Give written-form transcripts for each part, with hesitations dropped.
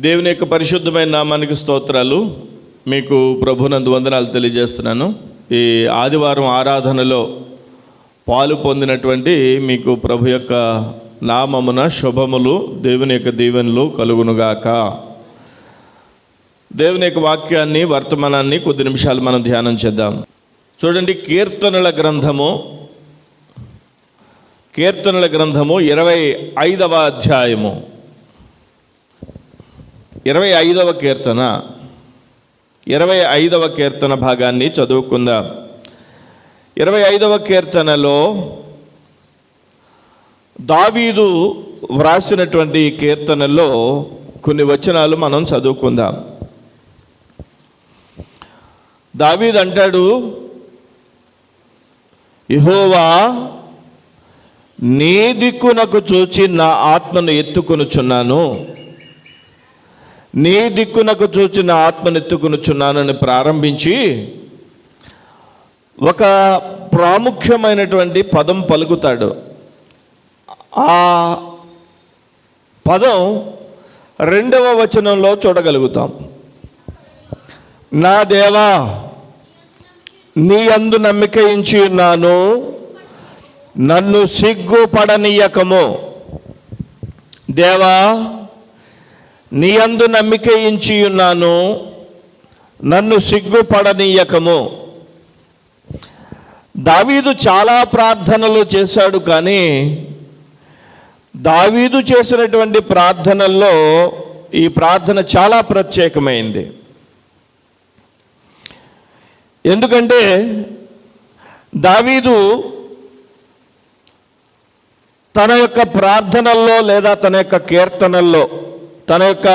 దేవుని యొక్క పరిశుద్ధమైన నామానికి స్తోత్రాలు. మీకు ప్రభునందు వందనాలు తెలియజేస్తున్నాను. ఈ ఆదివారం ఆరాధనలో పాలు పొందినటువంటి మీకు ప్రభు యొక్క నామమున శుభములు, దేవుని యొక్క దీవెనలు కలుగునుగాక. దేవుని యొక్క వాక్యాన్ని, వర్తమానాన్ని కొద్ది నిమిషాలు మనం ధ్యానం చేద్దాం. చూడండి, కీర్తనల గ్రంథము 25వ అధ్యాయము 25వ కీర్తన 25వ కీర్తన భాగాన్ని చదువుకుందాం. 25వ కీర్తనలో దావీదు వ్రాసినటువంటి కీర్తనలో కొన్ని వచనాలు మనం చదువుకుందాం. దావీదు అంటాడు, యెహోవా నీ దిక్కునకు చూచి నా ఆత్మను ఎత్తుకొనుచున్నాను, నీ దిక్కునకు చూచి నా ఆత్మను ఎత్తుకొనుచున్నానని ప్రారంభించి ఒక ప్రాముఖ్యమైనటువంటి పదం పలుకుతాడు. ఆ పదం 2వ వచనంలో చూడగలుగుతాం. నా దేవా, నీ యందు నమ్మిక ఉంచి ఉన్నాను, నన్ను సిగ్గుపడనీయకము. దేవా, నీ యందు నమ్మిక ఉంచి ఉన్నాను, నన్ను సిగ్గుపడనీయకము. దావీదు చాలా ప్రార్థనలు చేశాడు, కానీ దావీదు చేసినటువంటి ప్రార్థనల్లో ఈ ప్రార్థన చాలా ప్రత్యేకమైంది. ఎందుకంటే దావీదు తన యొక్క ప్రార్థనల్లో లేదా తన యొక్క కీర్తనల్లో, తన యొక్క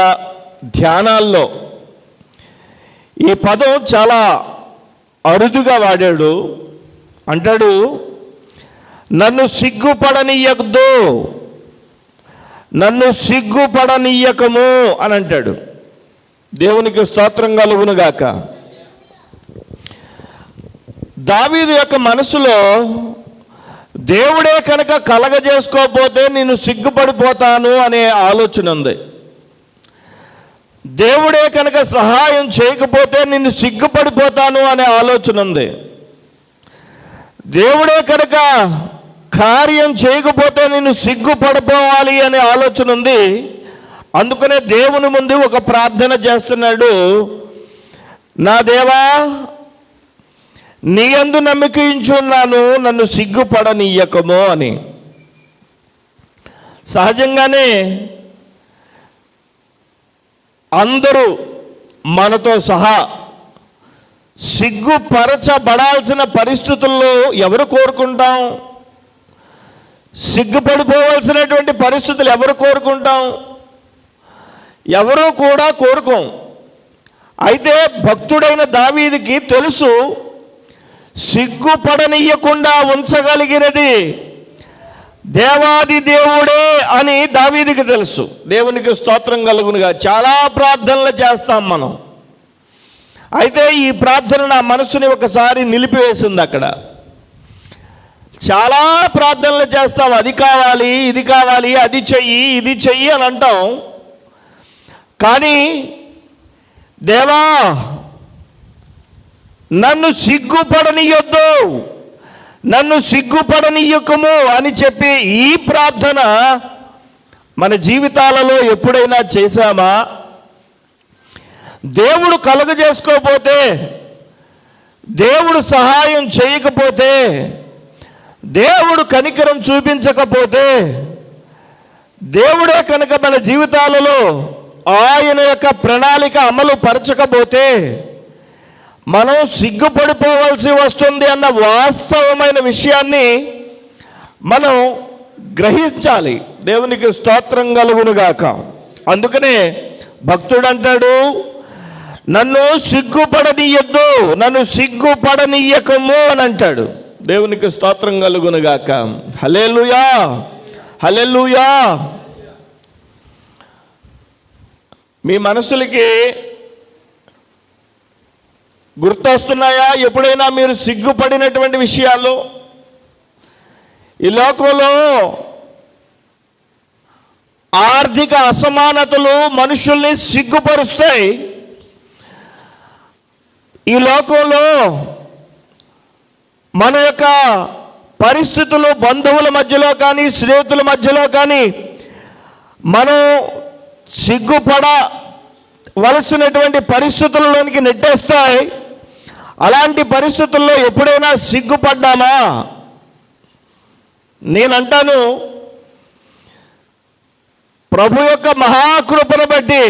ధ్యానాల్లో ఈ పదం చాలా అరుదుగా వాడాడు. అంటాడు, నన్ను సిగ్గుపడనీయద్దు, నన్ను సిగ్గుపడనీయకము అని అంటాడు. దేవునికి స్తోత్రం కలుగునుగాక. దావీదు యొక్క మనసులో దేవుడే కనుక కలగజేసుకోకపోతే నేను సిగ్గుపడిపోతాను అనే ఆలోచన ఉంది. దేవుడే కనుక సహాయం చేయకపోతే నిన్ను సిగ్గుపడిపోతాను అనే ఆలోచన ఉంది. దేవుడే కనుక కార్యం చేయకపోతే నిన్ను సిగ్గుపడిపోవాలి అనే ఆలోచన ఉంది. అందుకనే దేవుని ముందు ఒక ప్రార్థన చేస్తున్నాడు. నా దేవా, నీ యందు నమ్మిక ఉంచి ఉన్నాను, నన్ను సిగ్గుపడనీయకము అని. సహజంగానే అందరూ మనతో సహా సిగ్గుపరచబడాల్సిన పరిస్థితుల్లో ఎవరు కోరుకుంటాం? సిగ్గుపడిపోవాల్సినటువంటి పరిస్థితులు ఎవరు కోరుకుంటాం? ఎవరూ కూడా కోరుకోం. అయితే భక్తుడైన దావీదుకి తెలుసు, సిగ్గుపడనీయకుండా ఉంచగలిగినది దేవాది దేవుడే అని దావీదుకి తెలుసు. దేవునికి స్తోత్రం కలుగునుగా. చాలా ప్రార్థనలు చేస్తాం మనం. అయితే ఈ ప్రార్థన నా మనసుని ఒకసారి నిలిపివేసింది. అక్కడ చాలా ప్రార్థనలు చేస్తాం, అది కావాలి, ఇది కావాలి, అది చెయ్యి, ఇది చెయ్యి అని అంటాం. కానీ దేవా, నన్ను సిగ్గుపడనీయొద్దు, నన్ను సిగ్గుపడనీయకము అని చెప్పి ఈ ప్రార్థన మన జీవితాలలో ఎప్పుడైనా చేశామా? దేవుడు కలుగజేసుకోకపోతే, దేవుడు సహాయం చేయకపోతే, దేవుడు కనికరం చూపించకపోతే, దేవుడే కనుక మన జీవితాలలో ఆయన యొక్క ప్రణాళిక అమలు పరచకపోతే మనం సిగ్గుపడిపోవాల్సి వస్తుంది అన్న వాస్తవమైన విషయాన్ని మనం గ్రహించాలి. దేవునికి స్తోత్రం కలుగునుగాక. అందుకనే భక్తుడు అంటాడు, నన్ను సిగ్గుపడనీయద్దు, నన్ను సిగ్గుపడనీయకము అని అంటాడు. దేవునికి స్తోత్రం కలుగునుగాక. హల్లెలూయా, హల్లెలూయా. మీ మనసులకి గుర్తొస్తున్నాయా ఎప్పుడైనా మీరు సిగ్గుపడినటువంటి విషయాలు? ఈ లోకంలో ఆర్థిక అసమానతలు మనుషుల్ని సిగ్గుపరుస్తాయి. ఈ లోకంలో మన యొక్క పరిస్థితులు బంధువుల మధ్యలో కానీ స్నేహితుల మధ్యలో కానీ మనం సిగ్గుపడవలసినటువంటి పరిస్థితుల్లోనికి నెట్టేస్తాయి. అలాంటి పరిస్థితుల్లో ఎప్పుడైనా సిగ్గుపడ్డామా? నేనంటాను, ప్రభు యొక్క మహాకృపను బట్టి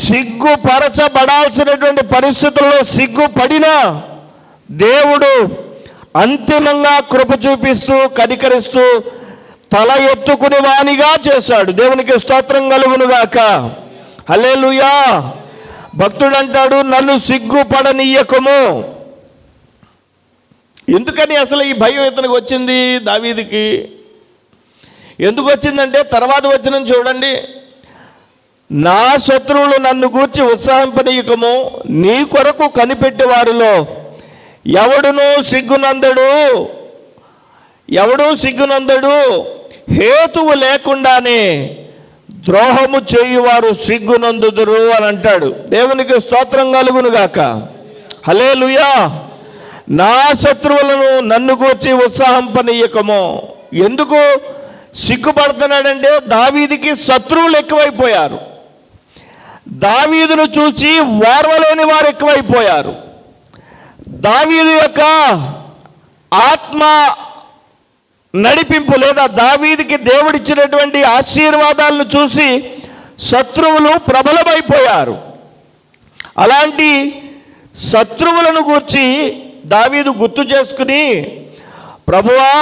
సిగ్గుపరచబడాల్సినటువంటి పరిస్థితుల్లో సిగ్గుపడినా దేవుడు అంతిమంగా కృప చూపిస్తూ కనికరిస్తూ తల ఎత్తుకుని వానిగా చేశాడు. దేవునికి స్తోత్రం కలుగునుగాక. హల్లెలూయా. భక్తుడు అంటాడు, నన్ను సిగ్గుపడనీయకము. ఎందుకని అసలు ఈ భయం ఇతనికి వచ్చింది? దావీదుకి ఎందుకు వచ్చిందంటే, తర్వాత వచనం చూడండి, నా శత్రువులు నన్ను గూర్చి ఉత్సాహింపనీయకము, నీ కొరకు కనిపెట్టే వారిలో ఎవడూ సిగ్గునందడు, హేతువు లేకుండానే ద్రోహము చేయువారు సిగ్గునందుదురు అని అంటాడు. దేవునికి స్తోత్రం కలుగునుగాక. హల్లెలూయా. నా శత్రువులను నన్ను గూర్చి ఉత్సాహింపనీయకము. ఎందుకు సిగ్గుపడుతున్నాడంటే, దావీదుకి శత్రువులు ఎక్కువైపోయారు. దావీదును చూసి ఓర్వలేని వారు ఎక్కువైపోయారు. దావీదు యొక్క ఆత్మ నడిపింపు లేదా దావీదుకి దేవుడిచ్చినటువంటి ఆశీర్వాదాలను చూసి శత్రువులు ప్రబలమైపోయారు. అలాంటి శత్రువులను గూర్చి దావీదు గుర్తు చేసుకుని, ప్రభువా,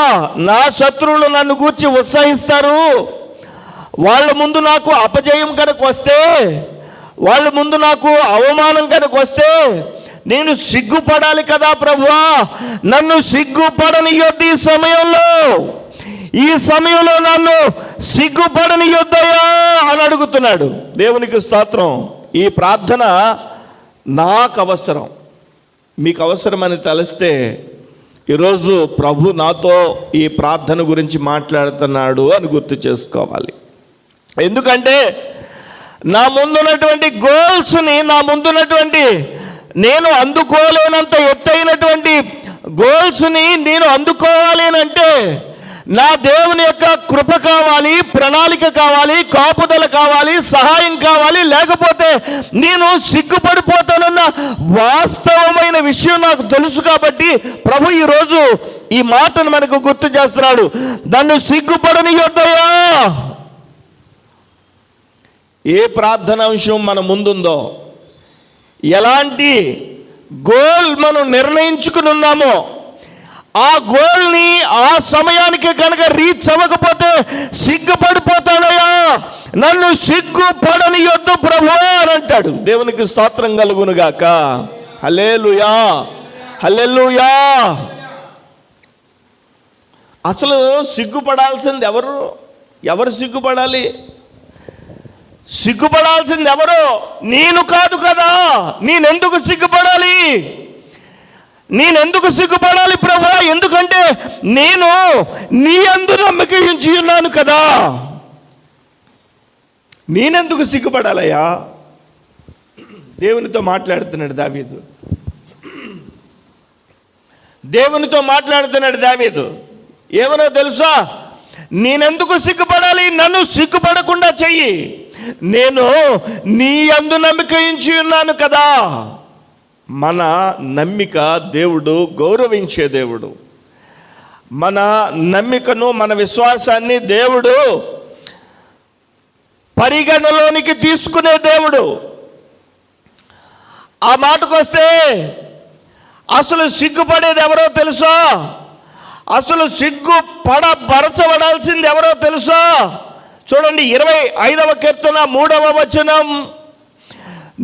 నా శత్రువులు నన్ను గూర్చి ఉత్సాహిస్తారు, వాళ్ళ ముందు నాకు అపజయం కనుక వస్తే, వాళ్ళ ముందు నాకు అవమానం కనుక వస్తే నేను సిగ్గుపడాలి కదా ప్రభువా, నన్ను సిగ్గుపడనియొద్దు. ఈ సమయంలో నన్ను సిగ్గుపడనియొద్దయా అని అడుగుతున్నాడు. దేవునికి స్తోత్రం. ఈ ప్రార్థన నాకు అవసరం, మీకు అవసరమని తెలిస్తే ఈరోజు ప్రభు నాతో ఈ ప్రార్థన గురించి మాట్లాడుతున్నాడు అని గుర్తు చేసుకోవాలి. ఎందుకంటే నా ముందున్నటువంటి గోల్స్ని, నా ముందున్నటువంటి నేను అందుకోలేనంత ఎత్తైనటువంటి గోల్స్ని నేను అందుకోవాలి అని అంటే నా దేవుని యొక్క కృప కావాలి, ప్రణాళిక కావాలి, కాపుదల కావాలి, సహాయం కావాలి. లేకపోతే నేను సిగ్గుపడిపోతానన్న వాస్తవమైన విషయం నాకు తెలుసు. కాబట్టి ప్రభు ఈరోజు ఈ మాటను మనకు గుర్తు చేస్తున్నాడు. నన్ను సిగ్గుపడనియొద్దయా. ఏ ప్రార్థనాంశం మన ముందుందో, ఎలాంటి గోల్ మనం నిర్ణయించుకుని ఉన్నామో, ఆ గోల్ని ఆ సమయానికి కనుక రీచ్ అవ్వకపోతే సిగ్గుపడిపోతానయ్యా, నన్ను సిగ్గుపడనియొద్దు ప్రభు అని అంటాడు. దేవునికి స్తోత్రం కలుగునుగాక. హల్లెలూయా, హల్లెలూయా. అసలు సిగ్గుపడాల్సింది ఎవరు సిగ్గుపడాలి? సిగ్గుపడాల్సింది ఎవరు? నేను కాదు కదా. నేనెందుకు సిగ్గుపడాలి ప్రభువా? ఎందుకంటే నేను నీ యందు నమ్మిక ఉంచి ఉన్నాను కదా. నేనెందుకు సిగ్గుపడాలయ్యా? దేవునితో మాట్లాడుతున్నాడు దావీదు. ఏమనో తెలుసా? నేనెందుకు సిగ్గుపడాలి? నన్ను సిగ్గుపడకుండా చెయ్యి. నేను నీ యందు నమ్మిక ఉంచి ఉన్నాను కదా. మన నమ్మిక దేవుడు గౌరవించే దేవుడు. మన నమ్మికను, మన విశ్వాసాన్ని దేవుడు పరిగణలోనికి తీసుకునే దేవుడు. ఆ మాటకొస్తే అసలు సిగ్గుపడేది ఎవరో తెలుసా? అసలు సిగ్గుపడబరచబడాల్సింది ఎవరో తెలుసా? చూడండి, 25వ కీర్తన 3వ వచనం,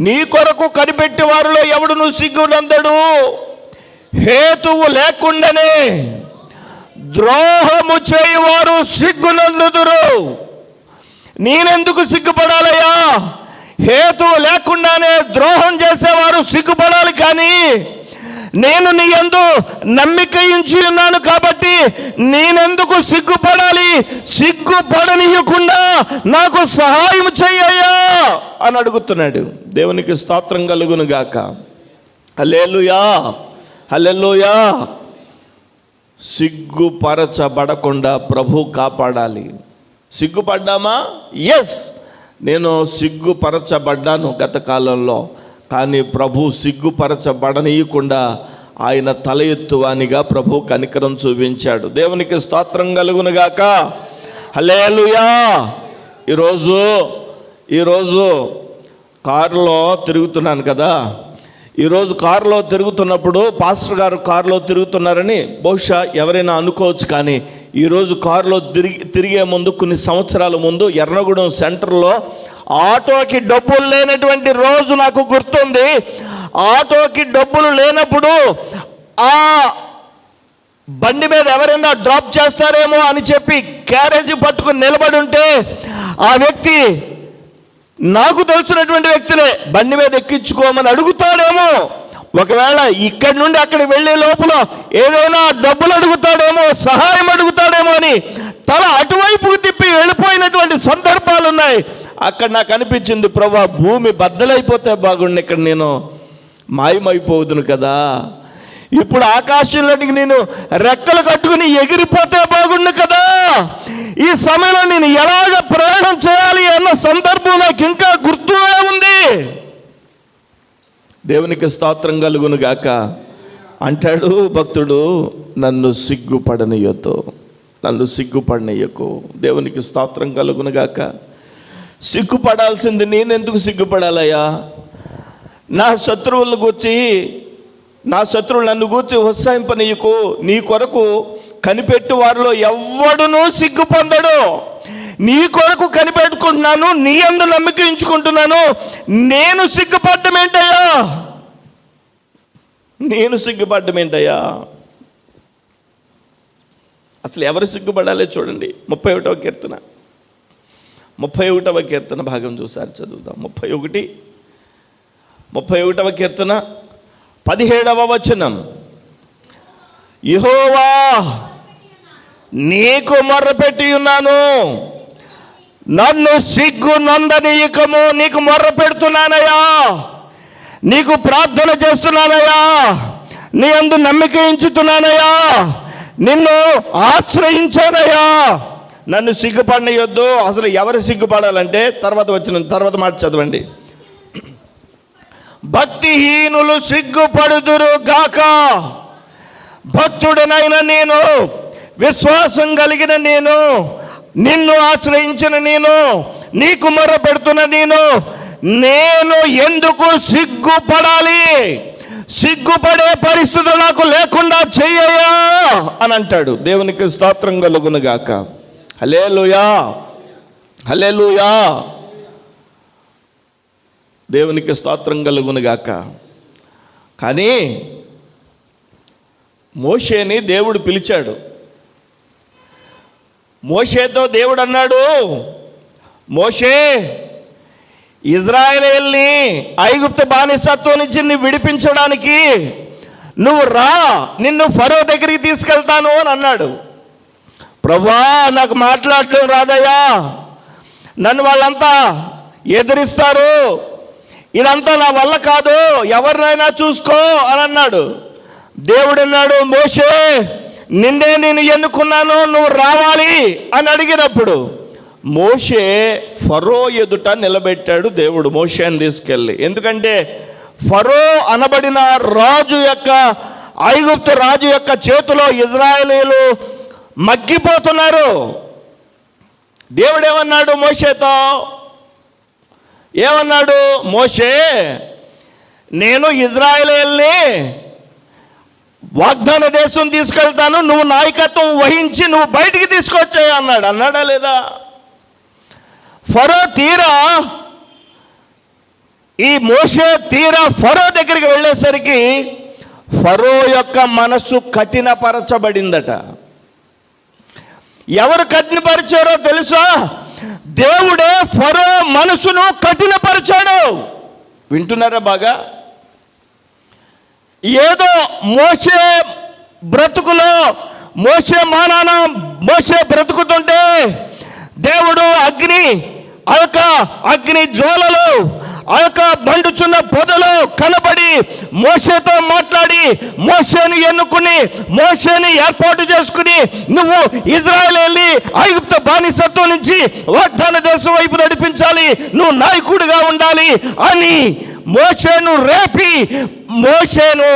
నీ కొరకు కనిపెట్టి వారిలో ఎవడును సిగ్గునందడు, హేతువు లేకుండానే ద్రోహము చేయువారు సిగ్గునందుదురు. నేనెందుకు సిగ్గుపడాలయ్యా? హేతువు లేకుండానే ద్రోహం చేసేవారు సిగ్గుపడాలి. కానీ నేను నీ యందు నమ్మిక ఉంచి ఉన్నాను కాబట్టి నేనెందుకు సిగ్గుపడాలి? సిగ్గుపడనీయకుండా నాకు సహాయం చెయ్యయ్యా అని అడుగుతున్నాడు. దేవునికి స్తోత్రం కలుగును గాక. హల్లెలూయా, హల్లెలూయా. సిగ్గుపరచబడకుండా ప్రభు కాపాడాలి. సిగ్గుపడ్డామా? ఎస్, నేను సిగ్గుపరచబడ్డాను గత కాలంలో. కానీ ప్రభు సిగ్గుపరచబడనీయకుండా ఆయన తల ఎత్తువానిగా ప్రభు కనికరం చూపించాడు. దేవునికి స్తోత్రం కలుగునుగాక. హల్లెలూయా. ఈరోజు కారులో తిరుగుతున్నాను కదా. ఈరోజు కారులో తిరుగుతున్నప్పుడు పాస్టర్ గారు కారులో తిరుగుతున్నారని బహుశా ఎవరైనా అనుకోవచ్చు. కానీ ఈరోజు కారులో తిరిగే ముందు, కొన్ని సంవత్సరాల ముందు ఎర్రగూడెం సెంటర్లో ఆటోకి డబ్బులు లేనటువంటి రోజు నాకు గుర్తుంది. ఆటోకి డబ్బులు లేనప్పుడు ఆ బండి మీద ఎవరైనా డ్రాప్ చేస్తారేమో అని చెప్పి క్యారేజీ పట్టుకుని నిలబడి ఉంటే ఆ వ్యక్తి నాకు తెలిసినటువంటి వ్యక్తినే బండి మీద ఎక్కించుకోమని అడుగుతాడేమో. ఒకవేళ ఇక్కడి నుండి అక్కడికి వెళ్ళే లోపల ఏదైనా డబ్బులు అడుగుతాడేమో, సహాయం అడుగుతాడేమో అని తల అటువైపుకు తిప్పి వెళ్ళిపోయినటువంటి సందర్భాలు ఉన్నాయి. అక్కడ నాకు అనిపించింది, ప్రభా భూమి బద్దలైపోతే బాగుండు, ఇక్కడ నేను మాయమైపోదును కదా. ఇప్పుడు ఆకాశంలోనికి నేను రెక్కలు కట్టుకుని ఎగిరిపోతే బాగుండు కదా. ఈ సమయంలో నేను ఎలాగ ప్రయాణం చేయాలి అన్న సందర్భం నాకు ఇంకా గుర్తుగా ఉంది. దేవునికి స్తోత్రం కలుగును గాక. అంటాడు భక్తుడు, నన్ను సిగ్గుపడనీయకు. దేవునికి స్తోత్రం కలుగును గాక. సిగ్గుపడాల్సింది నేనెందుకు సిగ్గుపడాలయ్యా? నా శత్రువులు నన్ను గూర్చి ఉత్సాహింపనీయకు. నీ కొరకు కనిపెట్టు వారిలో ఎవ్వడునూ సిగ్గు పొందడు. నీ కొరకు కనిపెట్టుకుంటున్నాను, నీ యందు నమ్మిక ఉంచుకుంటున్నాను. నేను సిగ్గుపడ్డం ఏంటయ్యా? అసలు ఎవరు సిగ్గుపడాలి చూడండి. 31వ కీర్తన భాగం చూసారు, చదువుదాం. 31వ కీర్తన 17వ వచనం. యెహోవా, నీకు మొర్రపెట్టి ఉన్నాను, నన్ను సిగ్గు నందనీయకము. నీకు మొర్ర పెడుతున్నానయ్యా, నీకు ప్రార్థన చేస్తున్నానయ్యా, నీ యందు నమ్మిక ఉంచుతున్నానయ్యా, నిన్ను ఆశ్రయించానయ్యా. నన్ను సిగ్గుపడనీయొద్దు. అసలు ఎవరు సిగ్గుపడాలంటే తర్వాత మాట చదవండి. భక్తిహీనులు సిగ్గుపడుదురు గాక. భక్తుడనైన నేను, విశ్వాసం కలిగిన నేను, నిన్ను ఆశ్రయించిన నేను, నీకు మొర్ర పెడుతున్న నేను ఎందుకు సిగ్గుపడాలి? సిగ్గుపడే పరిస్థితులు నాకు లేకుండా చెయ్యయా అని అంటాడు. దేవునికి స్తోత్రం కలుగును గాక. హల్లెలూయా, హల్లెలూయా. దేవునికి స్తోత్రం కలుగును గాక. కానీ మోషేని దేవుడు పిలిచాడు. మోషేతో దేవుడు అన్నాడు, మోషే, ఇజ్రాయేలీయుల్ని ఐగుప్తు బానిసత్వం నుంచి నువ్వు విడిపించడానికి నువ్వు రా, నిన్ను ఫరో దగ్గరికి తీసుకెళ్తాను అని అన్నాడు. ప్రభువా, నాకు మాట్లాడటం రాదయ్యా, నన్ను వాళ్ళంతా ఎదిరిస్తారు, ఇదంతా నా వల్ల కాదు, ఎవరినైనా చూసుకో అని అన్నాడు. దేవుడు అన్నాడు, మోషే, నిన్నే నేను ఎన్నుకున్నాను, నువ్వు రావాలి అని అడిగినప్పుడు మోషే ఫరో ఎదుట నిలబెట్టాడు దేవుడు మోషేని తీసుకెళ్ళి. ఎందుకంటే ఫరో అనబడిన ఐగుప్తు రాజు యొక్క చేతిలో ఇజ్రాయేలీయులు మగ్గిపోతున్నారు. దేవుడు ఏమన్నాడు మోషేతో? ఏమన్నాడు? మోషే, నేను ఇజ్రాయేలీయుల్ని వాగ్దాన దేశం తీసుకెళ్తాను, నువ్వు నాయకత్వం వహించి నువ్వు బయటికి తీసుకొచ్చాయి అన్నాడు. అన్నాడా లేదా? ఫరో మోషే ఫరో దగ్గరికి వెళ్ళేసరికి ఫరో యొక్క మనసు కఠినపరచబడిందట. ఎవరు కఠినపరిచారో తెలుసా? దేవుడే ఫరో మనసును కఠినపరిచాడు. వింటున్నారా బాగా? ఏదో మోషే బ్రతుకులో మోషే బ్రతుకుతుంటే దేవుడు అగ్ని జ్వాలలు ఆ యొక్క మండుచున్న పొదలో కనబడి మోషేతో మాట్లాడి మోషేని ఎన్నుకుని మోషేని ఏర్పాటు చేసుకుని నువ్వు ఇజ్రాయెల్ వెళ్ళి ఐగుప్తు బానిసత్వం నుంచి వాగ్దాన దేశం వైపు నడిపించాలి, నువ్వు నాయకుడిగా ఉండాలి అని మోషేను రేపి మోషేను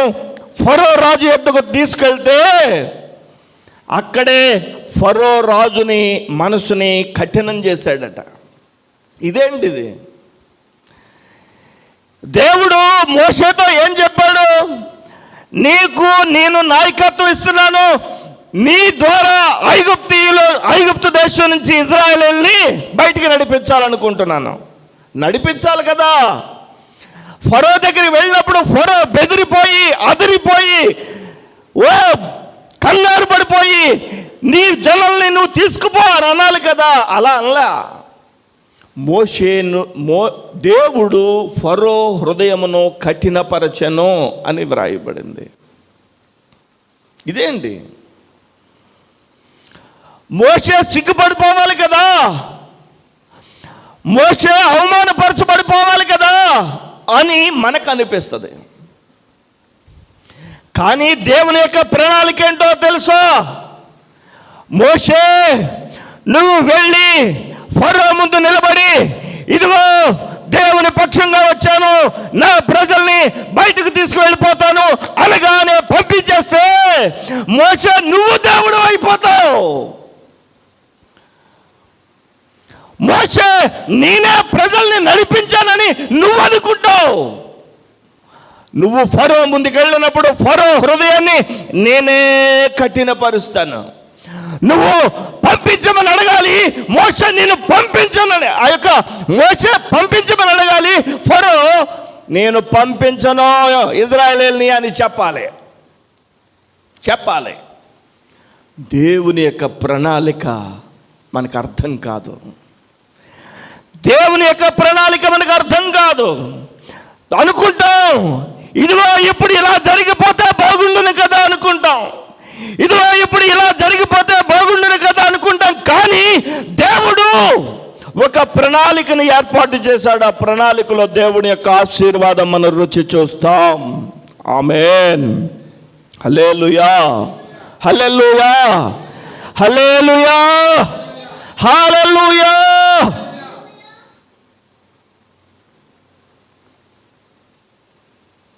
ఫరో రాజు యొద్దకు తీసుకెళ్తే అక్కడే ఫరో రాజుని మనసుని కఠినం చేశాడట. ఇదేంటిది? దేవుడు మోషేతో ఏం చెప్పాడు? నేను నాయకత్వం ఇస్తున్నాను, నీ ద్వారా ఐగుప్తు దేశం నుంచి ఇజ్రాయెల్ని బయటికి నడిపించాలనుకుంటున్నాను. నడిపించాలి కదా. ఫరో దగ్గరికి వెళ్ళినప్పుడు ఫరో బెదిరిపోయి అదిరిపోయి కంగారు పడిపోయి నీ జనుల్ని నువ్వు తీసుకుపో అని అనాలి కదా. అలా అనలా. దేవుడు ఫరో హృదయమును కఠినపరచెను అని వ్రాయబడింది. ఇదేంటి? మోషే సిగ్గుపడిపోవాలి కదా, మోషే అవమానపరచబడిపోవాలి కదా అని మనకు అనిపిస్తుంది. కానీ దేవుని యొక్క ప్రణాళిక ఏంటో తెలుసా? మోషే నువ్వు వెళ్ళి ఫరో ముందు నిలబడి, ఇదిగో దేవుని పక్షంగా వచ్చాను, నా ప్రజల్ని బయటకు తీసుకువెళ్ళిపోతాను అనగానే పంపించేస్తే మోషే నువ్వు దేవుడు అయిపోతావు. మోషే నేనే ప్రజల్ని నడిపించానని నువ్వు అనుకుంటావు. నువ్వు ఫరో ముందుకు వెళ్ళినప్పుడు ఫరో హృదయాన్ని నేనే కఠినపరుస్తాను. నువ్వు పంపించమని అడగాలి, మోషే నేను పంపించనని మోషే పంపించమని అడగాలి, ఫరో నేను పంపించను ఇజ్రాయేల్ని అని చెప్పాలి. దేవుని యొక్క ప్రణాళిక మనకు అర్థం కాదు. దేవుని యొక్క ప్రణాళిక మనకు అర్థం కాదు. అనుకుంటాం ఇదిగో ఇప్పుడు ఇలా జరిగిపోతే బాగుండును కదా అనుకుంటాం, ఇదిగో ఇప్పుడు ఇలా జరిగిపోతే బాగుండును కదా అనుకుంటాం. కానీ దేవుడు ఒక ప్రణాళికను ఏర్పాటు చేశాడు. ఆ ప్రణాళికలో దేవుని యొక్క ఆశీర్వాదం మనం రుచి చూస్తాం. ఆమేన్. హల్లెలూయా, హల్లెలూయా, హల్లెలూయా, హల్లెలూయా.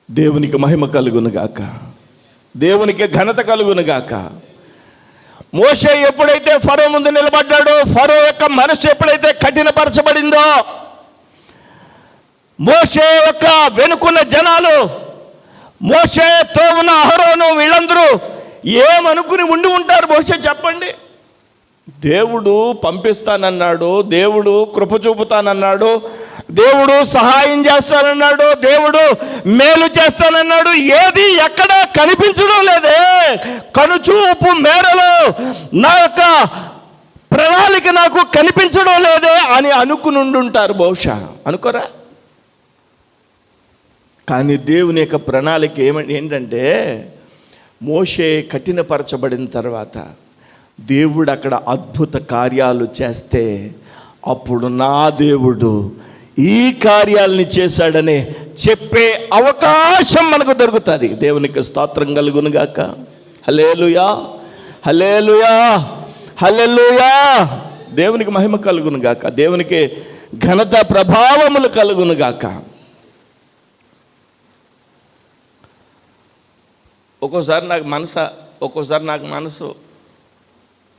దేవునికి మహిమ కలుగును గాక, దేవునికి ఘనత కలుగును గాక. మోషే ఎప్పుడైతే ఫరో ముందు నిలబడ్డాడో, ఫరో యొక్క మనసు ఎప్పుడైతే కఠినపరచబడిందో, మోషే యొక్క వెనుకున్న జనాలు, మోషేతో ఉన్న అహరోను వీళ్ళందరూ ఏమనుకుని ఉండి ఉంటారు? మోషే చెప్పండి. దేవుడు పంపిస్తానన్నాడు, దేవుడు కృప చూపుతానన్నాడు, దేవుడు సహాయం చేస్తానన్నాడు, దేవుడు మేలు చేస్తానన్నాడు. ఏది ఎక్కడ కనిపించడం లేదే. కనుచూపు మేరలో నా యొక్క ప్రణాళిక నాకు కనిపించడం లేదే అని అనుకుని ఉండుంటారు బహుశా. అనుకోరా? కానీ దేవుని యొక్క ప్రణాళిక ఏంటంటే, మోషే కఠినపరచబడిన తర్వాత దేవుడు అక్కడ అద్భుత కార్యాలు చేస్తే అప్పుడు నా దేవుడు ఈ కార్యాలని చేశాడని చెప్పే అవకాశం మనకు దొరుకుతుంది. దేవునికి స్తోత్రం కలుగును గాక. హల్లెలూయా, హల్లెలూయా, హల్లెలూయా. దేవునికి మహిమ కలుగును గాక, దేవునికి ఘనత ప్రభావములు కలుగును గాక. ఒక్కోసారి నాకు మనసు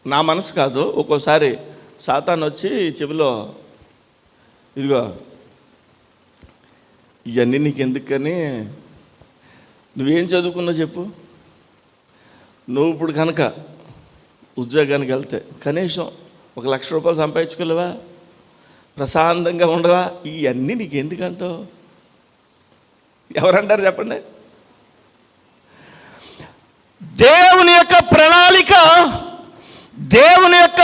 నా మనసు కాదు, ఒక్కోసారి సాతాను వచ్చి చెవిలో, ఇదిగో ఇవన్నీ నీకు ఎందుకని, నువ్వేం చదువుకున్నావు చెప్పు, నువ్వు ఇప్పుడు కనుక ఉద్యోగానికి వెళ్తే కనీసం 1,00,000 రూపాయలు సంపాదించుకోలేవా, ప్రశాంతంగా ఉండవా, ఇవన్నీ నీకు ఎందుకంటావు? ఎవరంటారు చెప్పండి? దేవుని యొక్క ప్రణాళిక, దేవుని యొక్క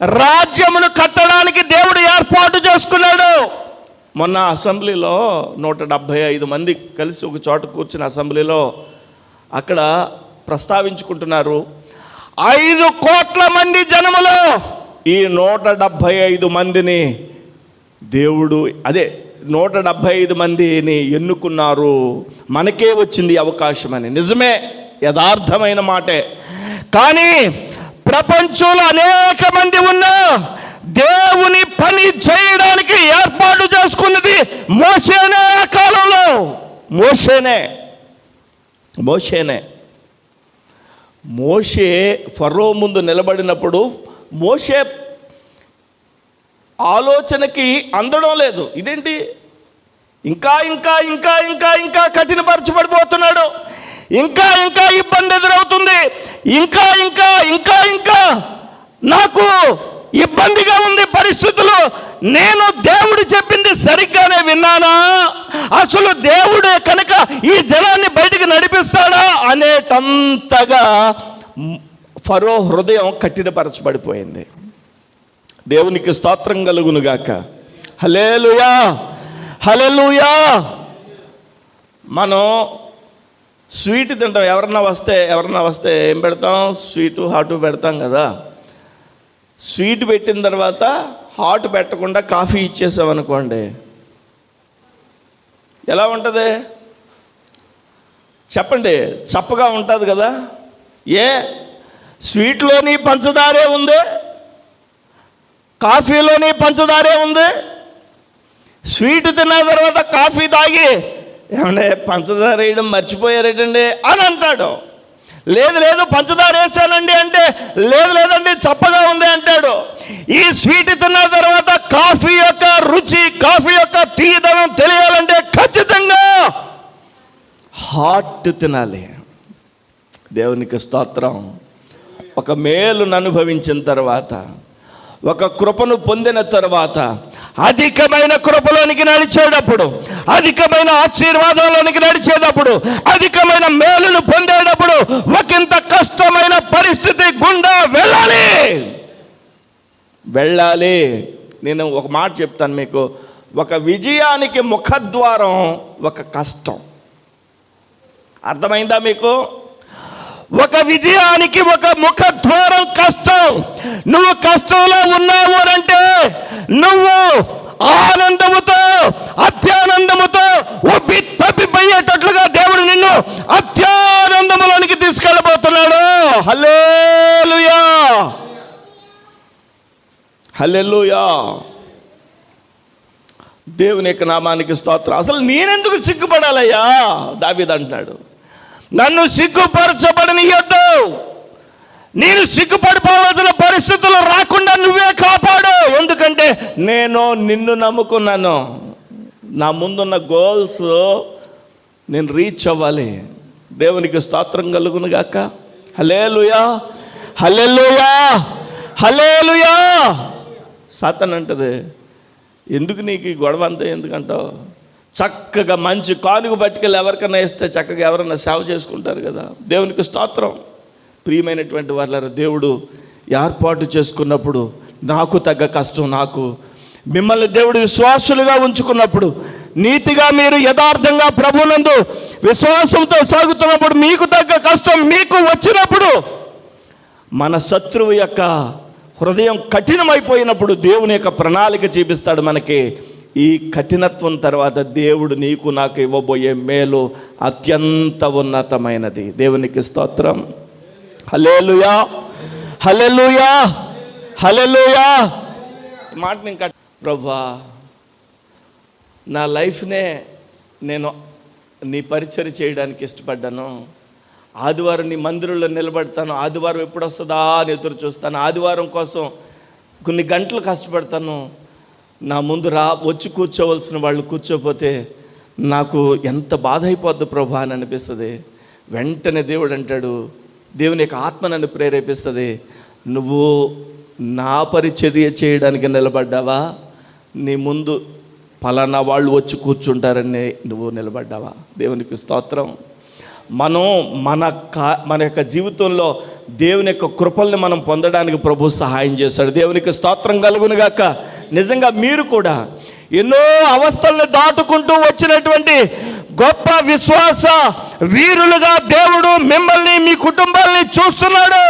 రాజ్యమును కట్టడానికి దేవుడు ఏర్పాటు చేసుకున్నాడు. మొన్న అసెంబ్లీలో 175 మంది కలిసి ఒక చోట కూర్చున్న అసెంబ్లీలో అక్కడ ప్రస్తావించుకుంటున్నారు, 5 కోట్ల మంది జనములో ఈ 175 మందిని దేవుడు 175 మందిని ఎన్నుకున్నారు, మనకే వచ్చింది అవకాశం అని. నిజమే, యథార్థమైన మాటే. కానీ ప్రపంచంలో అనేక మంది ఉన్నా దేవుని పని చేయడానికి ఏర్పాటు చేసుకున్నది మోషేనే. ఆ కాలంలో మోషే ఫరో ముందు నిలబడినప్పుడు మోషే ఆలోచనకి అందడం లేదు. ఇదేంటి ఇంకా ఇంకా ఇంకా ఇంకా ఇంకా కఠినపరచబడిపోతున్నాడు, ఇంకా ఇంకా ఇబ్బంది ఎదురవుతుంది, ఇంకా ఇంకా ఇంకా ఇంకా నాకు ఇబ్బందిగా ఉంది పరిస్థితులు, నేను దేవుడు చెప్పింది సరిగ్గానే విన్నానా, అసలు దేవుడే కనుక ఈ జనాన్ని బయటికి నడిపిస్తాడా అనేటంతగా ఫరో హృదయం కఠినపరచబడిపోయింది. దేవునికి స్తోత్రం కలుగునుగాక. హల్లెలూయా, హల్లెలూయా. మనం స్వీట్ తింటాం, ఎవరన్నా వస్తే ఏం పెడతాం? స్వీటు హాటు పెడతాం కదా. స్వీట్ పెట్టిన తర్వాత హాట్ పెట్టకుండా కాఫీ ఇచ్చేసామనుకోండి, ఎలా ఉంటుంది చెప్పండి? చప్పగా ఉంటుంది కదా. స్వీట్లోని పంచదారే ఉంది, కాఫీలోని పంచదారే ఉంది. స్వీట్ తిన్న తర్వాత కాఫీ తాగి ఏమంటే పంచదార వేయడం మర్చిపోయారేటండి అని అంటాడు. లేదు పంచదార వేసానండి అంటే లేదండి చప్పగా ఉంది అంటాడు. ఈ స్వీట్ తిన్న తర్వాత కాఫీ యొక్క రుచి, కాఫీ యొక్క తీయదనం తెలియాలంటే ఖచ్చితంగా హాట్ తినాలి. దేవునికి స్తోత్రం. ఒక మేలును అనుభవించిన తర్వాత, ఒక కృపను పొందిన తర్వాత, అధికమైన కృపలోనికి నడిచేటప్పుడు, అధికమైన ఆశీర్వాదంలోనికి నడిచేటప్పుడు, అధికమైన మేలును పొందేటప్పుడు ఒకంత కష్టమైన పరిస్థితి గుండా వెళ్ళాలి. నేను ఒక మాట చెప్తాను మీకు, ఒక విజయానికి ముఖద్వారం ఒక కష్టం. అర్థమైందా మీకు? ఒక విజయానికి ఒక ముఖద్వారం కష్టం. నువ్వు కష్టంలో ఉన్నావు అంటే నువ్వు ఆనందముతో, అత్యానందముతో ఉబ్బి తప్పిపోయేటట్లుగా దేవుడు నిన్ను అత్యానందములోనికి తీసుకెళ్ళబోతున్నాడు. హల్లెలూయా, హల్లెలూయా. దేవుని యొక్క నామానికి స్తోత్రం. అసలు నేనెందుకు సిగ్గుపడాలయ్యా? దావీదు అంటున్నాడు, నన్ను సిగ్గుపరచబడనియొద్దు, నేను సిగ్గుపడిపోవాల్సిన పరిస్థితులు రాకుండా నువ్వే కాపాడు. ఎందుకంటే నేను నిన్ను నమ్ముకున్నాను. నా ముందున్న గోల్స్ నేను రీచ్ అవ్వాలి. దేవునికి స్తోత్రం కలుగును గాక. హల్లెలూయా, హల్లెలూయా, హల్లెలూయా. సాతాను అంటది, ఎందుకు నీకు ఈ గొడవ అంతా ఎందుకంటావు? చక్కగా మంచి కానుక పట్టుకెళ్ళి ఎవరికైనా ఇస్తే చక్కగా ఎవరైనా సేవ చేసుకుంటారు కదా. దేవునికి స్తోత్రం. ప్రియమైనటువంటి వాళ్ళ దేవుడు ఏర్పాటు చేసుకున్నప్పుడు, నాకు తగ్గ కష్టం నాకు, మిమ్మల్ని దేవుడు విశ్వాసులుగా ఉంచుకున్నప్పుడు, నీతిగా మీరు యథార్థంగా ప్రభువునందు విశ్వాసంతో సాగుతున్నప్పుడు, మీకు తగ్గ కష్టం మీకు వచ్చినప్పుడు, మన శత్రువు యొక్క హృదయం కఠినమైపోయినప్పుడు దేవుని యొక్క ప్రణాళిక చూపిస్తాడు మనకి. ఈ కఠినత్వం తర్వాత దేవుడు నీకు నాకు ఇవ్వబోయే మేలు అత్యంత ఉన్నతమైనది. దేవునికి స్తోత్రం. హల్లెలూయా, హల్లెలూయా, హల్లెలూయా. ఈ మాట నేను ప్రభువా, నా లైఫ్నే నేను నీ పరిచర్య చేయడానికి ఇష్టపడ్డాను. ఆదివారం నీ మందిరంలో నిలబడతాను, ఆదివారం ఎప్పుడు వస్తుందా అని ఎదురు చూస్తాను, ఆదివారం కోసం కొన్ని గంటలు కష్టపడతాను. నా ముందు వచ్చి కూర్చోవలసిన వాళ్ళు కూర్చోపోతే నాకు ఎంత బాధ అయిపోద్ది ప్రభా అని అనిపిస్తుంది. వెంటనే దేవుడు అంటాడు, దేవుని యొక్క ఆత్మ నన్ను ప్రేరేపిస్తుంది, నువ్వు నా పరిచర్య చేయడానికి నిలబడ్డావా, నీ ముందు పలానా వాళ్ళు వచ్చి కూర్చుంటారని నువ్వు నిలబడ్డావా? దేవునికి స్తోత్రం. మనం మన యొక్క జీవితంలో దేవుని యొక్క కృపల్ని మనం పొందడానికి ప్రభు సహాయం చేశాడు. దేవునికి స్తోత్రం కలుగునుగాక. నిజంగా మీరు కూడా ఎన్నో అవస్థలను దాటుకుంటూ వచ్చినటువంటి గొప్ప విశ్వాస వీరులుగా దేవుడు మిమ్మల్ని, మీ కుటుంబాలని చూస్తున్నాడు.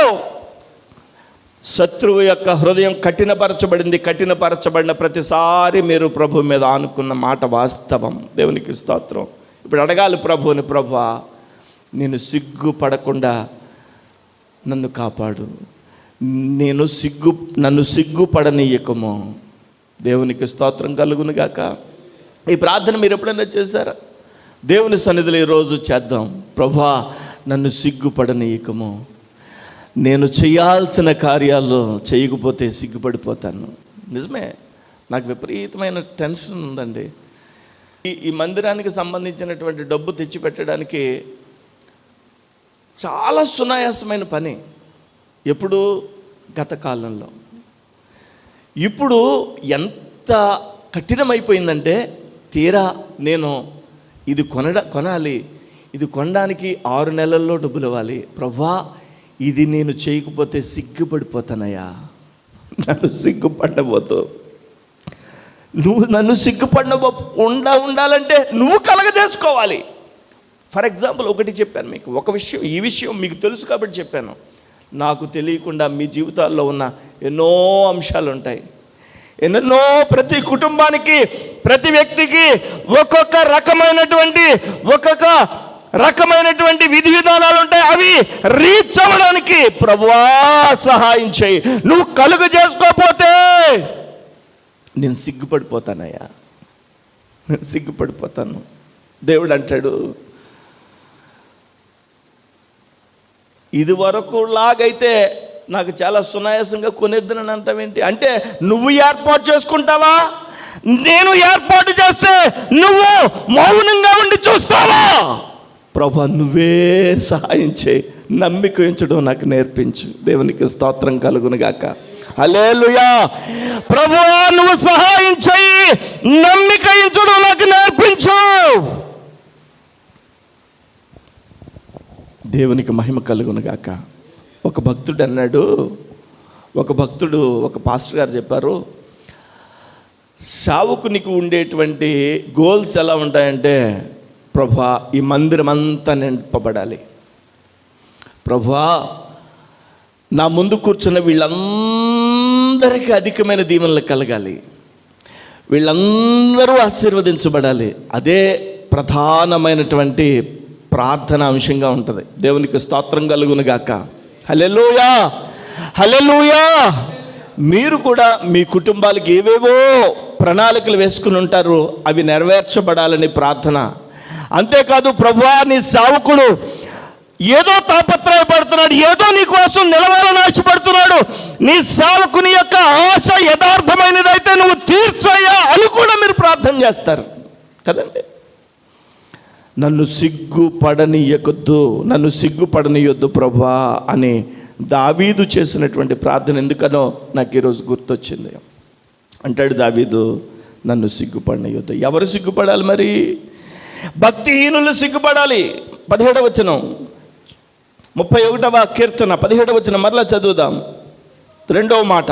శత్రువు యొక్క హృదయం కఠినపరచబడిన ప్రతిసారి మీరు ప్రభు మీద ఆనుకున్న మాట వాస్తవం. దేవునికి స్తోత్రం. ఇప్పుడు అడగాలి ప్రభువుని, ప్రభువా నేను సిగ్గుపడకుండా నన్ను కాపాడు, నన్ను సిగ్గుపడనీయకము. దేవునికి స్తోత్రం కలుగును గాక. ఈ ప్రార్థన మీరు ఎప్పుడైనా చేశారా? దేవుని సన్నిధిలో ఈరోజు చేద్దాం. ప్రభువా నన్ను సిగ్గుపడనీయకము, నేను చేయాల్సిన కార్యాలు చేయకపోతే సిగ్గుపడిపోతాను. నిజమే, నాకు విపరీతమైన టెన్షన్ ఉందండి. ఈ మందిరానికి సంబంధించినటువంటి డబ్బు తెచ్చిపెట్టడానికి చాలా సునాయాసమైన పని. ఎప్పుడు? గత కాలంలో. ఇప్పుడు ఎంత కఠినమైపోయిందంటే, తీరా నేను ఇది కొనాలి, ఇది కొనడానికి 6 నెలల్లో డబ్బులు ఇవ్వాలి. ప్రభువా ఇది నేను చేయకపోతే సిగ్గుపడిపోతానయ్యా, నన్ను సిగ్గుపడబోతూ, నువ్వు నన్ను ఉండాలంటే నువ్వు కలగజేసుకోవాలి. ఫర్ ఎగ్జాంపుల్ ఒకటి చెప్పాను మీకు, ఈ విషయం మీకు తెలుసు కాబట్టి చెప్పాను. నాకు తెలియకుండా మీ జీవితాల్లో ఉన్న ఎన్నో అంశాలు ఉంటాయి. ఎన్నెన్నో ప్రతి కుటుంబానికి, ప్రతి వ్యక్తికి ఒక్కొక్క రకమైనటువంటి విధి విధానాలు ఉంటాయి. అవి రీచ్ అవ్వడానికి ప్రభువా సహాయం చేయి. నువ్వు కలుగు చేసుకోకపోతే నేను సిగ్గుపడిపోతానయ్యా, నేను సిగ్గుపడిపోతాను. దేవుడు అంటాడు, ఇది వరకు లాగైతే నాకు చాలా సునాయాసంగా కొనేద్దునని అంటావేంటి? అంటే నువ్వు ఏర్పాటు చేసుకుంటావా? నేను ఏర్పాటు చేస్తే నువ్వు మౌనంగా ఉండి చూస్తావా? ప్రభా నువ్వే సహాయం చేయి, నమ్మిక ఉంచడం నాకు నేర్పించు. దేవునికి స్తోత్రం కలుగును గాక. హల్లెలూయా. ప్రభువా నువ్వు సహాయం చేయి, నమ్మిక ఉంచడం నాకు నేర్పించు. దేవునికి మహిమ కలుగును గాక. ఒక భక్తుడు అన్నాడు, ఒక పాస్టర్ గారు చెప్పారు, సావుకునికి ఉండేటువంటి గోల్స్ ఎలా ఉంటాయంటే, ప్రభువా ఈ మందిరం అంతా నింపబడాలి, ప్రభువా నా ముందు కూర్చున్న వీళ్ళందరికీ అధికమైన దీవెనలు కలగాలి, వీళ్ళందరూ ఆశీర్వదించబడాలి. అదే ప్రధానమైనటువంటి ప్రార్థన అంశంగా ఉంటుంది. దేవునికి స్తోత్రం కలుగును గాక. హల్లెలూయా, హల్లెలూయా. మీరు కూడా మీ కుటుంబాలకి ఏవేవో ప్రణాళికలు వేసుకుని ఉంటారు, అవి నెరవేర్చబడాలని ప్రార్థన. అంతేకాదు, ప్రభువా నీ సేవకుడు ఏదో తాపత్రయపడుతున్నాడు, ఏదో నీ కోసం నిలవాలని ఆశపడుతున్నాడు, నీ సేవకుని యొక్క ఆశ యథార్థమైనదైతే నువ్వు తీర్చయ్యా అని కూడా మీరు ప్రార్థన చేస్తారు కదండి. నన్ను సిగ్గుపడనీయొద్దు ప్రభువా అని దావీదు చేసినటువంటి ప్రార్థన ఎందుకనో నాకు ఈరోజు గుర్తొచ్చింది. అంటాడు దావీదు, నన్ను సిగ్గుపడనీయొద్దు. ఎవరు సిగ్గుపడాలి మరి? భక్తిహీనులు సిగ్గుపడాలి. 17వ వచనం, 31వ కీర్తన 17వ వచనం మరలా చదువుదాం. 2వ మాట,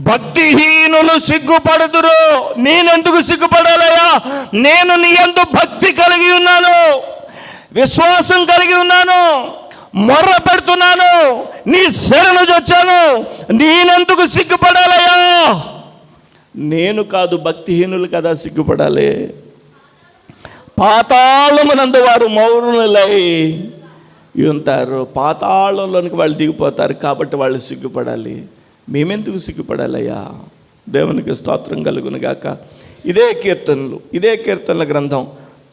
భక్తిహీనులు సిగ్గుపడుదురు. నేనెందుకు సిగ్గుపడాలయ్యా? నేను నీ యందు భక్తి కలిగి ఉన్నాను, విశ్వాసం కలిగి ఉన్నాను, మొర్ర పెడుతున్నాను, నీ శరణు వచ్చాను, నేనెందుకు సిగ్గుపడాలయ్యా? నేను కాదు, భక్తిహీనులు కదా సిగ్గుపడాలి. పాతాళమునందు వారు మౌనులై ఉంటారు. పాతాళంలోనికి వాళ్ళు దిగిపోతారు కాబట్టి వాళ్ళు సిగ్గుపడాలి. మేమెందుకు సిగ్గుపడాలయ్యా? దేవునికి స్తోత్రం కలుగును గాక. ఇదే కీర్తనల గ్రంథం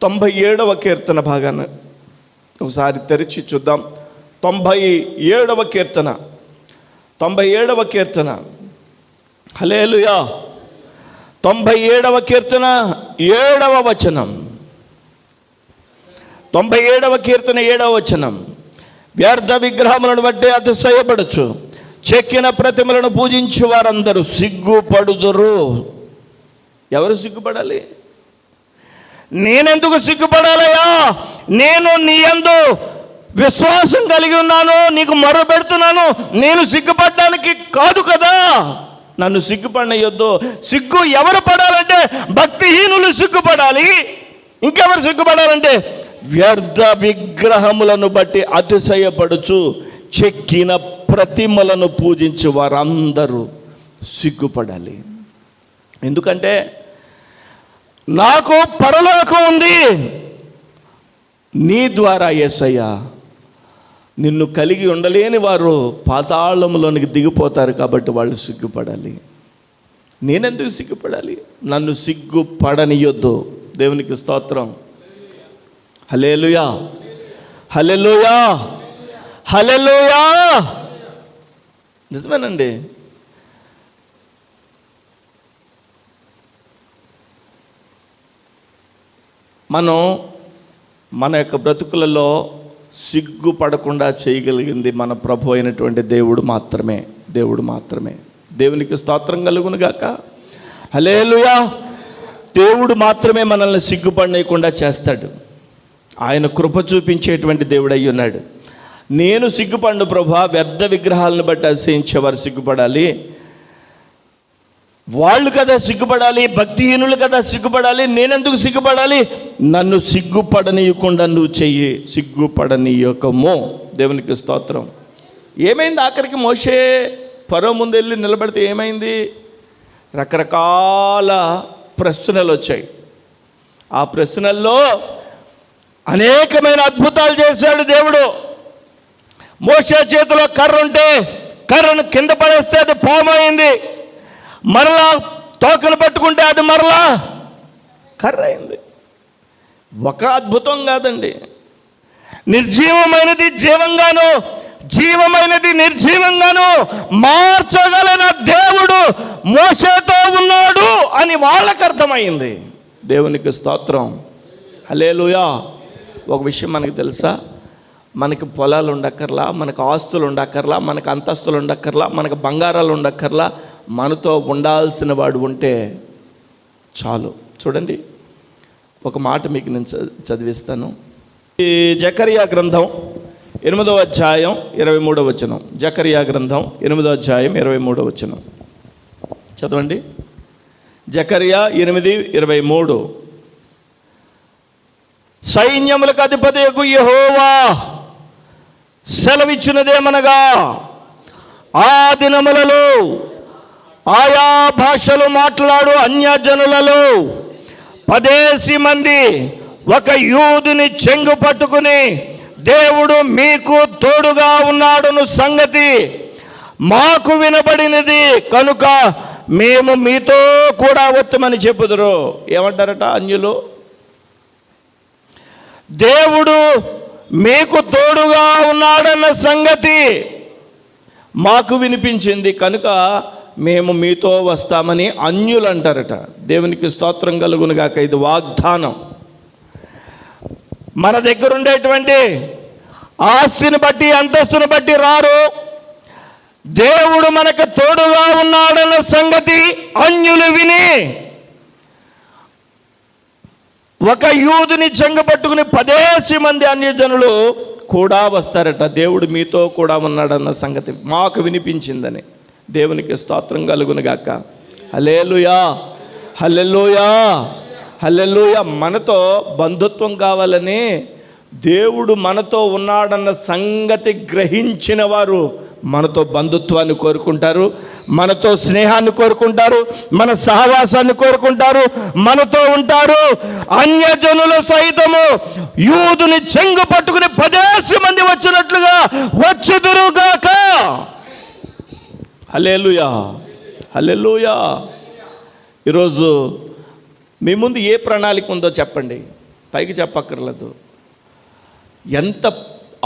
97వ కీర్తన భాగాన్ని ఒకసారి తెరిచి చూద్దాం. 97వ కీర్తన. హల్లెలూయా. 97వ కీర్తన 7వ వచనం. 97వ కీర్తన 7వ వచనం. వ్యర్థ విగ్రహములను బట్టి అతిశయపడచ్చు, చెక్కిన ప్రతిమలను పూజించు వారందరూ సిగ్గుపడుదురు. ఎవరు సిగ్గుపడాలి? నేనెందుకు సిగ్గుపడాలయ్యా? నేను నీ యందు విశ్వాసం కలిగి ఉన్నాను, నీకు మొరపెడుతున్నాను. నేను సిగ్గుపడడానికి కాదు కదా, నన్ను సిగ్గుపడనియొద్దు. సిగ్గు ఎవరు పడాలంటే భక్తిహీనులు సిగ్గుపడాలి. ఇంకెవరు సిగ్గుపడాలంటే వ్యర్థ విగ్రహములను బట్టి అతిశయపడుచు చెక్కిన ప్రతిమలను పూజించే వారందరూ సిగ్గుపడాలి. ఎందుకంటే నాకు పరలోకం ఉంది, నీ ద్వారా యేసయ్య నిన్ను కలిగి ఉండలేని వారు పాతాళంలోనికి దిగిపోతారు. కాబట్టి వాళ్ళు సిగ్గుపడాలి. నేనెందుకు సిగ్గుపడాలి? నన్ను సిగ్గుపడనియొద్దు. దేవునికి స్తోత్రం. హల్లెలూయా, హల్లెలూయా, హల్లెలూయా. నిజమేనండి. మనం మన యొక్క బ్రతుకులలో సిగ్గుపడకుండా చేయగలిగింది మన ప్రభు అయినటువంటి దేవుడు మాత్రమే. దేవుడు మాత్రమే. దేవునికి స్తోత్రం కలుగును గాక. హల్లెలూయా. దేవుడు మాత్రమే మనల్ని సిగ్గుపడనీయకుండా చేస్తాడు. ఆయన కృప చూపించేటువంటి దేవుడు అయి ఉన్నాడు. నేను సిగ్గుపడను ప్రభువా, వ్యర్థ విగ్రహాలను బట్టి అతిశయించేవారు సిగ్గుపడాలి. వాళ్ళు కదా సిగ్గుపడాలి, భక్తిహీనులు కదా సిగ్గుపడాలి. నేనెందుకు సిగ్గుపడాలి? నన్ను సిగ్గుపడనీయకుండా నువ్వు చెయ్యి. సిగ్గుపడనీయకము. దేవునికి స్తోత్రం. ఏమైంది? ఆఖరికి మోషే ఫరో ముందు వెళ్ళి నిలబడితే ఏమైంది? రకరకాల ప్రశ్నలు వచ్చాయి. ఆ ప్రశ్నల్లో అనేకమైన అద్భుతాలు చేశాడు దేవుడు. మోషే చేతిలో కర్ర ఉంటే కర్రను కింద పడేస్తే అది పాము అయింది. మరలా తోకను పట్టుకుంటే అది మరలా కర్ర అయింది. ఒక అద్భుతం కాదండి. నిర్జీవమైనది జీవంగాను, జీవమైనది నిర్జీవంగాను మార్చగలిగిన దేవుడు మోషేతో ఉన్నాడు అని వాళ్ళకు అర్థమైంది. దేవునికి స్తోత్రం. హల్లెలూయా. ఒక విషయం మనకు తెలుసా? మనకి పొలాలు ఉండక్కర్లా, మనకు ఆస్తులు ఉండక్కర్లా, మనకు అంతస్తులు ఉండక్కర్లా, మనకు బంగారాలు ఉండక్కర్లా. మనతో ఉండాల్సిన వాడు ఉంటే చాలు. చూడండి, ఒక మాట మీకు నేను చదివిస్తాను. ఈ జకరియా గ్రంథం 8వ అధ్యాయం 23వ వచనం. జకరియా గ్రంథం 8వ అధ్యాయం 23వ వచనం చదవండి. జకరియా 8:23. సైన్యములకు అధిపతియగు యెహోవా సెలవిచ్చినదేమనగా, ఆ దినములలో ఆయా భాషలు మాట్లాడు అన్యజనులలో 10 మంది ఒక యూదుని చెంగు పట్టుకుని, దేవుడు మీకు తోడుగా ఉన్నాడును సంగతి మాకు వినబడినది కనుక మేము మీతో కూడా వస్తామని చెప్పుదురు. ఏమంటారట అన్యులు? దేవుడు మీకు తోడుగా ఉన్నాడన్న సంగతి మాకు వినిపించింది కనుక మేము మీతో వస్తామని అన్యులు అంటారట. దేవునికి స్తోత్రం కలుగును గాక. ఇది వాగ్దానం. మన దగ్గర ఉండేటువంటి ఆస్తిని బట్టి అంతస్తుని బట్టి రారు. దేవుడు మనకు తోడుగా ఉన్నాడన్న సంగతి అన్యులు విని ఒక యూదుని చెంగ పట్టుకుని 10 మంది అన్యజనులు కూడా వస్తారట. దేవుడు మీతో కూడా ఉన్నాడన్న సంగతి మాకు వినిపించిందని. దేవునికి స్తోత్రం కలుగును గాక. హల్లెలూయా, హల్లెలూయా, హల్లెలూయా. మనతో బంధుత్వం కావాలని, దేవుడు మనతో ఉన్నాడన్న సంగతి గ్రహించిన వారు మనతో బంధుత్వాన్ని కోరుకుంటారు, మనతో స్నేహాన్ని కోరుకుంటారు, మన సహవాసాన్ని కోరుకుంటారు, మనతో ఉంటారు. అన్యజనుల సైతము యూదుని చెంగు పట్టుకుని 10 మంది వచ్చినట్లుగా వచ్చుదురుగాక. హల్లెలూయా, హల్లెలూయా. ఈరోజు మీ ముందు ఏ ప్రణాళిక ఉందో చెప్పండి. పైకి చెప్పక్కర్లేదు. ఎంత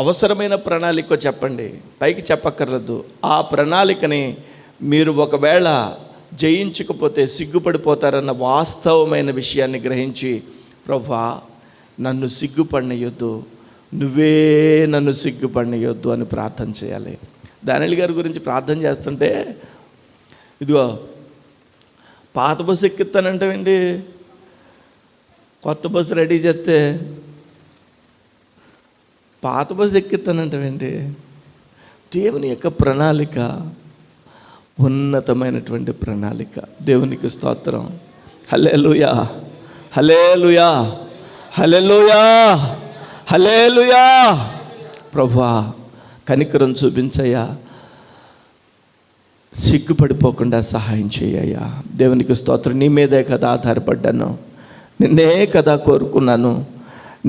అవసరమైన ప్రణాళిక చెప్పండి, పైకి చెప్పక్కర్లేదు. ఆ ప్రణాళికని మీరు ఒకవేళ జయించకపోతే సిగ్గుపడిపోతారన్న వాస్తవమైన విషయాన్ని గ్రహించి, ప్రభువా నన్ను సిగ్గుపడనియొద్దు, నువ్వే నన్ను సిగ్గుపడనియొద్దు అని ప్రార్థన చేయాలి. దానియేలు గారి గురించి ప్రార్థన చేస్తుంటే, ఇదిగో పాత బస్సు ఎక్కిస్తానంటావేంటి, కొత్త బస్సు రెడీ చేస్తే పాత బస్సు ఎక్కిస్తానంటావేంటి? దేవుని యొక్క ప్రణాళిక ఉన్నతమైనటువంటి ప్రణాళిక. దేవునికి స్తోత్రం. హల్లెలూయా, హల్లెలూయా, హల్లెలూయా, హల్లెలూయా. ప్రభువా కనికరం చూపించయ్యా, సిగ్గుపడిపోకుండా సహాయం చేయ్యా. దేవునికి స్తోత్రం. నీ మీదే కదా ఆధారపడ్డాను, నిన్నే కదా కోరుకున్నాను,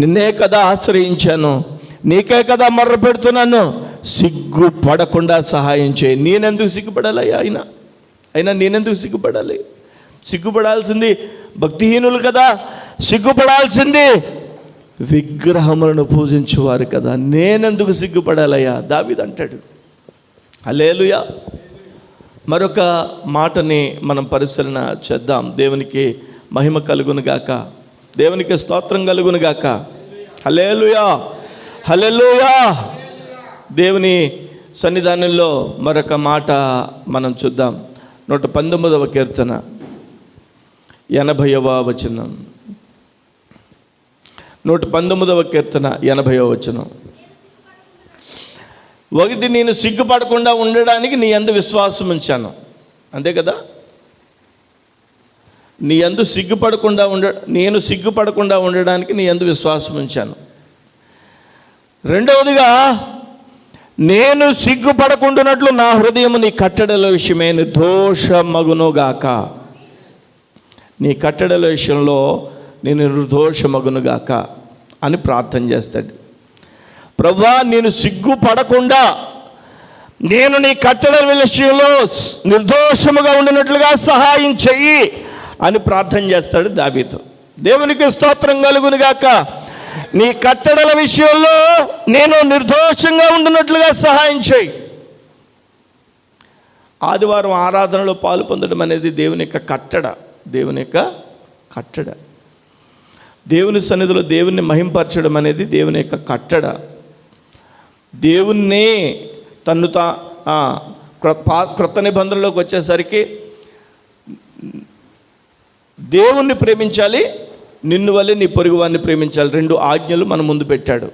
నిన్నే కదా ఆశ్రయించాను, నీకే కదా మొర్ర పెడుతున్నాను. సిగ్గుపడకుండా సహాయం చేయి. నేనెందుకు సిగ్గుపడాలయ్యా? అయినా నేనెందుకు సిగ్గుపడాలి? సిగ్గుపడాల్సింది భక్తిహీనులు కదా, సిగ్గుపడాల్సింది విగ్రహములను పూజించేవారు కదా. నేనెందుకు సిగ్గుపడాలయ్యా? దావీదు అంటాడు. హల్లెలూయా. మరొక మాటని మనం పరిశీలన చేద్దాం. దేవునికి మహిమ కలుగునుగాక, దేవునికి స్తోత్రం కలుగునుగాక. హల్లెలూయా, హల్లెలూయా. దేవుని సన్నిధానంలో మరొక మాట మనం చూద్దాం. 119వ కీర్తన 80వ వచనం. 119వ కీర్తన 80వ వచనం. ఒకటి, నేను సిగ్గుపడకుండా ఉండడానికి నీ యందు విశ్వాసం ఉంచాను. అంతే కదా? నీ యందు నేను సిగ్గుపడకుండా ఉండడానికి నీ యందు విశ్వాసం ఉంచాను. రెండవదిగా, నేను సిగ్గుపడకుండానట్లు నా హృదయము నీ కట్టడల విషయమే నిర్దోషమగునుగాక. నీ కట్టడల విషయంలో నేను నిర్దోషమగునుగాక అని ప్రార్థన చేస్తాడు. ప్రభువా, నేను సిగ్గుపడకుండా నేను నీ కట్టడల విషయంలో నిర్దోషముగా ఉండినట్లుగా సహాయం చెయ్యి అని ప్రార్థన చేస్తాడు దావీదు. దేవునికి స్తోత్రం కలుగునుగాక. నీ కట్టడల విషయంలో నేను నిర్దోషంగా ఉండినట్లుగా సహాయం చేయి. ఆదివారం ఆరాధనలో పాలు పొందడం అనేది దేవుని యొక్క కట్టడ. దేవుని యొక్క కట్టడ. దేవుని సన్నిధిలో దేవుణ్ణి మహింపరచడం అనేది దేవుని యొక్క కట్టడ. దేవుణ్ణి క్రొత్త నిబంధనలోకి వచ్చేసరికి దేవుణ్ణి ప్రేమించాలి, నిన్ను వల్లే నీ పొరుగువాన్ని ప్రేమించాలి. 2 ఆజ్ఞలు మన ముందు పెట్టాడు.